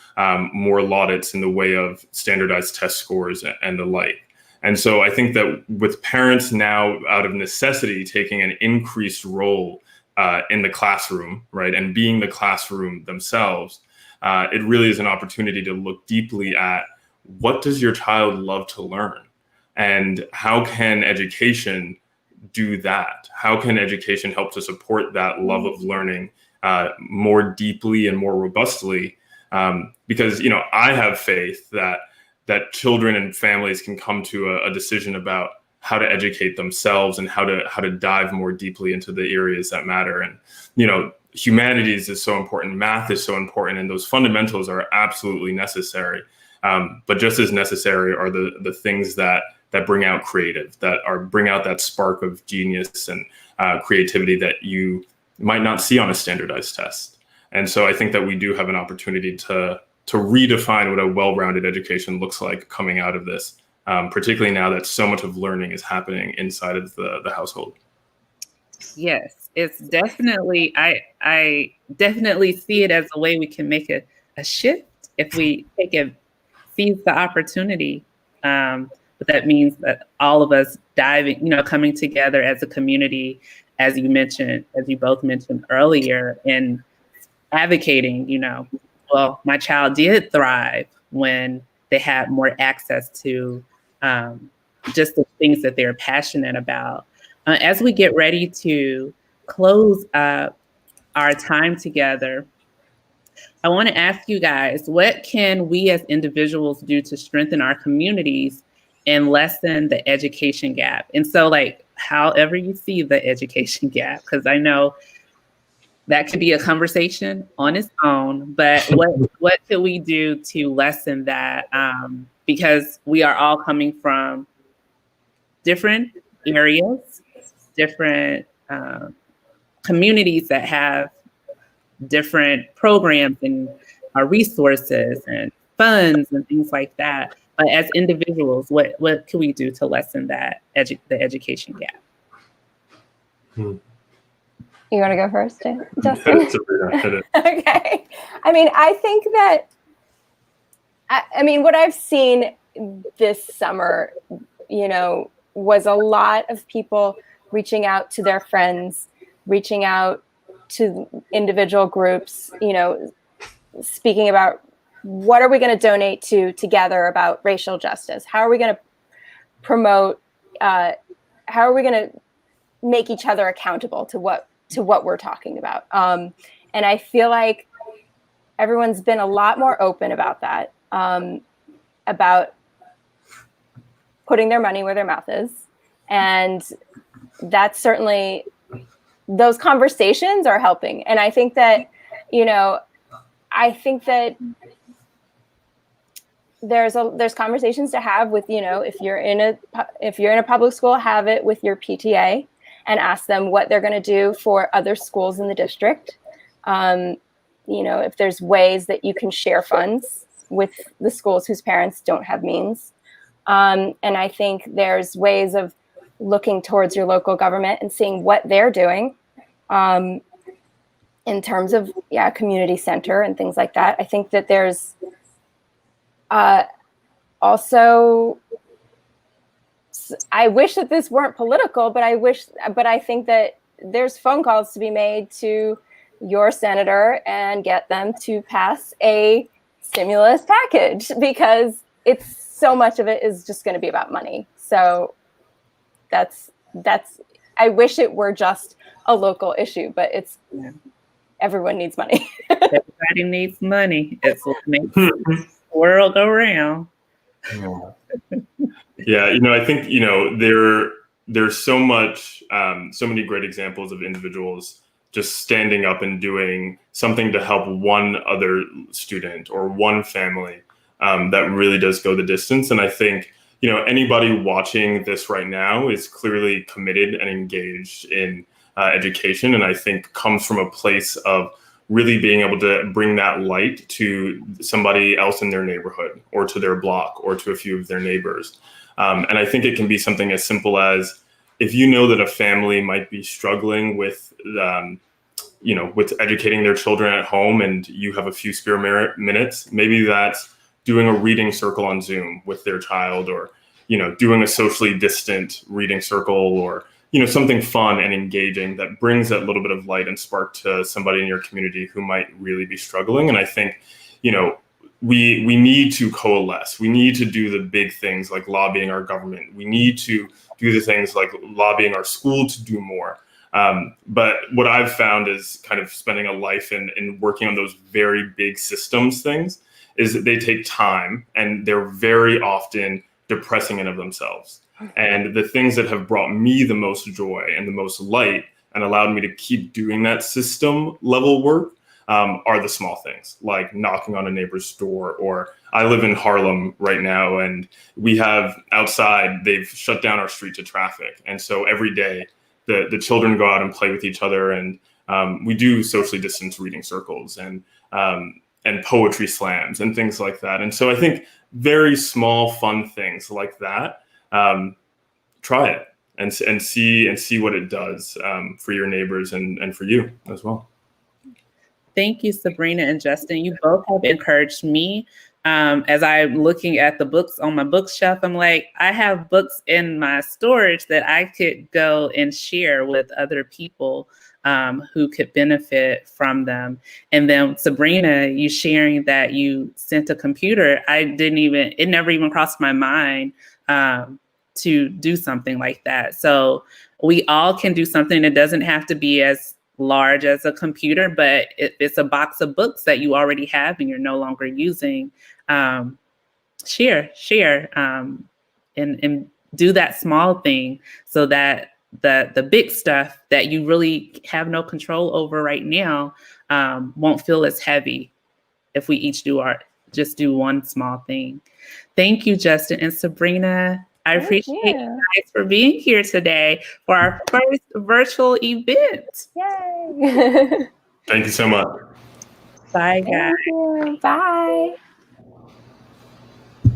more laudits in the way of standardized test scores and the like? And so I think that with parents now, out of necessity, taking an increased role in the classroom, right, and being the classroom themselves, it really is an opportunity to look deeply at what does your child love to learn, and how can education do that? How can education help to support that love of learning more deeply and more robustly? Because I have faith that children and families can come to a decision about how to educate themselves and how to dive more deeply into the areas that matter. And humanities is so important, math is so important, and those fundamentals are absolutely necessary. But just as necessary are the things that bring out bring out that spark of genius and creativity that you might not see on a standardized test. And so I think that we do have an opportunity to redefine what a well-rounded education looks like coming out of this, particularly now that so much of learning is happening inside of the household. Yes, it's definitely, I definitely see it as a way we can make a shift if we seize the opportunity. But that means that all of us coming together as a community, as you both mentioned earlier, and advocating, well, my child did thrive when they had more access to just the things that they're passionate about. As we get ready to close up our time together, I want to ask you guys, what can we as individuals do to strengthen our communities and lessen the education gap? And so, however you see the education gap, because I know that could be a conversation on its own, but what could we do to lessen that? Because we are all coming from different areas, different communities that have different programs and resources and funds and things like that. But as individuals, what can we do to lessen that the education gap? You want to go first, Justin? Okay. I think that, what I've seen this summer, was a lot of people reaching out to their friends, reaching out to individual groups, speaking about what are we going to donate to together about racial justice? How are we going to promote, how are we going to make each other accountable to what we're talking about? And I feel like everyone's been a lot more open about that, about putting their money where their mouth is, and that's certainly, those conversations are helping. And I think that, there's conversations to have with, if you're in a public school, have it with your PTA and ask them what they're going to do for other schools in the district. If there's ways that you can share funds with the schools whose parents don't have means. And I think there's ways of looking towards your local government and seeing what they're doing in terms of, community center and things like that. I think that there's also, I wish that this weren't political, but I think that there's phone calls to be made to your senator and get them to pass a stimulus package, because it's so much of it is just going to be about money. So that's I wish it were just a local issue, but everyone needs money. Everybody needs money. It's what makes the world go round. Yeah, I think there's so many great examples of individuals just standing up and doing something to help one other student or one family that really does go the distance. And I think anybody watching this right now is clearly committed and engaged in education, and I think comes from a place of really being able to bring that light to somebody else in their neighborhood or to their block or to a few of their neighbors. And I think it can be something as simple as, if you know that a family might be struggling with, with educating their children at home, and you have a few spare minutes, maybe that's doing a reading circle on Zoom with their child, or, doing a socially distant reading circle, or, something fun and engaging that brings that little bit of light and spark to somebody in your community who might really be struggling. And I think, we need to coalesce. We need to do the big things like lobbying our government. We need to do the things like lobbying our school to do more. But what I've found is kind of spending a life in working on those very big systems things is that they take time, and they're very often depressing in of themselves. And the things that have brought me the most joy and the most light and allowed me to keep doing that system level work are the small things, like knocking on a neighbor's door. Or I live in Harlem right now, and we have outside, they've shut down our street to traffic. And so every day the children go out and play with each other, and we do socially distanced reading circles and poetry slams and things like that. And so I think very small, fun things like that, try it and see what it does for your neighbors and for you as well. Thank you, Sabrina and Justin. You both have encouraged me. As I'm looking at the books on my bookshelf, I'm like, I have books in my storage that I could go and share with other people who could benefit from them. And then Sabrina, you sharing that you sent a computer, it never even crossed my mind to do something like that. So we all can do something. It doesn't have to be as large as a computer, but if it's a box of books that you already have and you're no longer using, share, and do that small thing, so that the big stuff that you really have no control over right now won't feel as heavy if we each just do one small thing. Thank you, Justin and Sabrina. I appreciate you guys for being here today for our first virtual event. Yay! Thank you so much. Bye, guys. Thank you. Bye.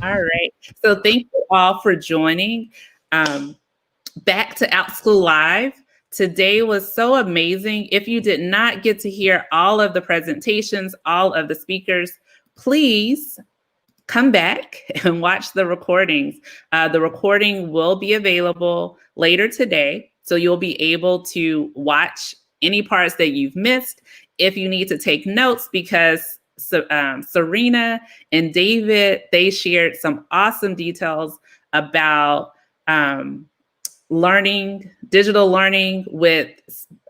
All right. So thank you all for joining. Back to Outschool Live. Today was so amazing. If you did not get to hear all of the presentations, all of the speakers, please come back and watch the recordings. The recording will be available later today, so you'll be able to watch any parts that you've missed. If you need to take notes, because Serena and David, they shared some awesome details about digital learning with,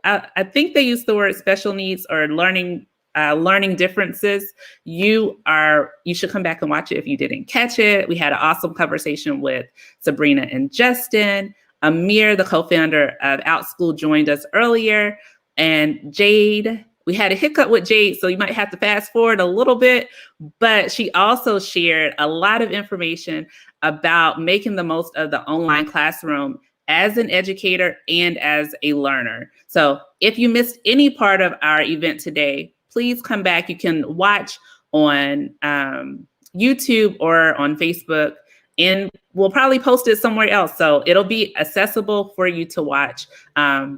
I think they used the word special needs or learning differences. You should come back and watch it if you didn't catch it. We had an awesome conversation with Sabrina and Justin Amir, the co-founder of Outschool, joined us earlier. And Jade, we had a hiccup with Jade, so you might have to fast forward a little bit, but she also shared a lot of information about making the most of the online classroom as an educator and as a learner. So if you missed any part of our event today, please come back. You can watch on YouTube or on Facebook, and we'll probably post it somewhere else. So it'll be accessible for you to watch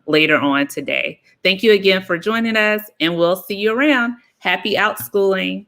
later on today. Thank you again for joining us, and we'll see you around. Happy outschooling.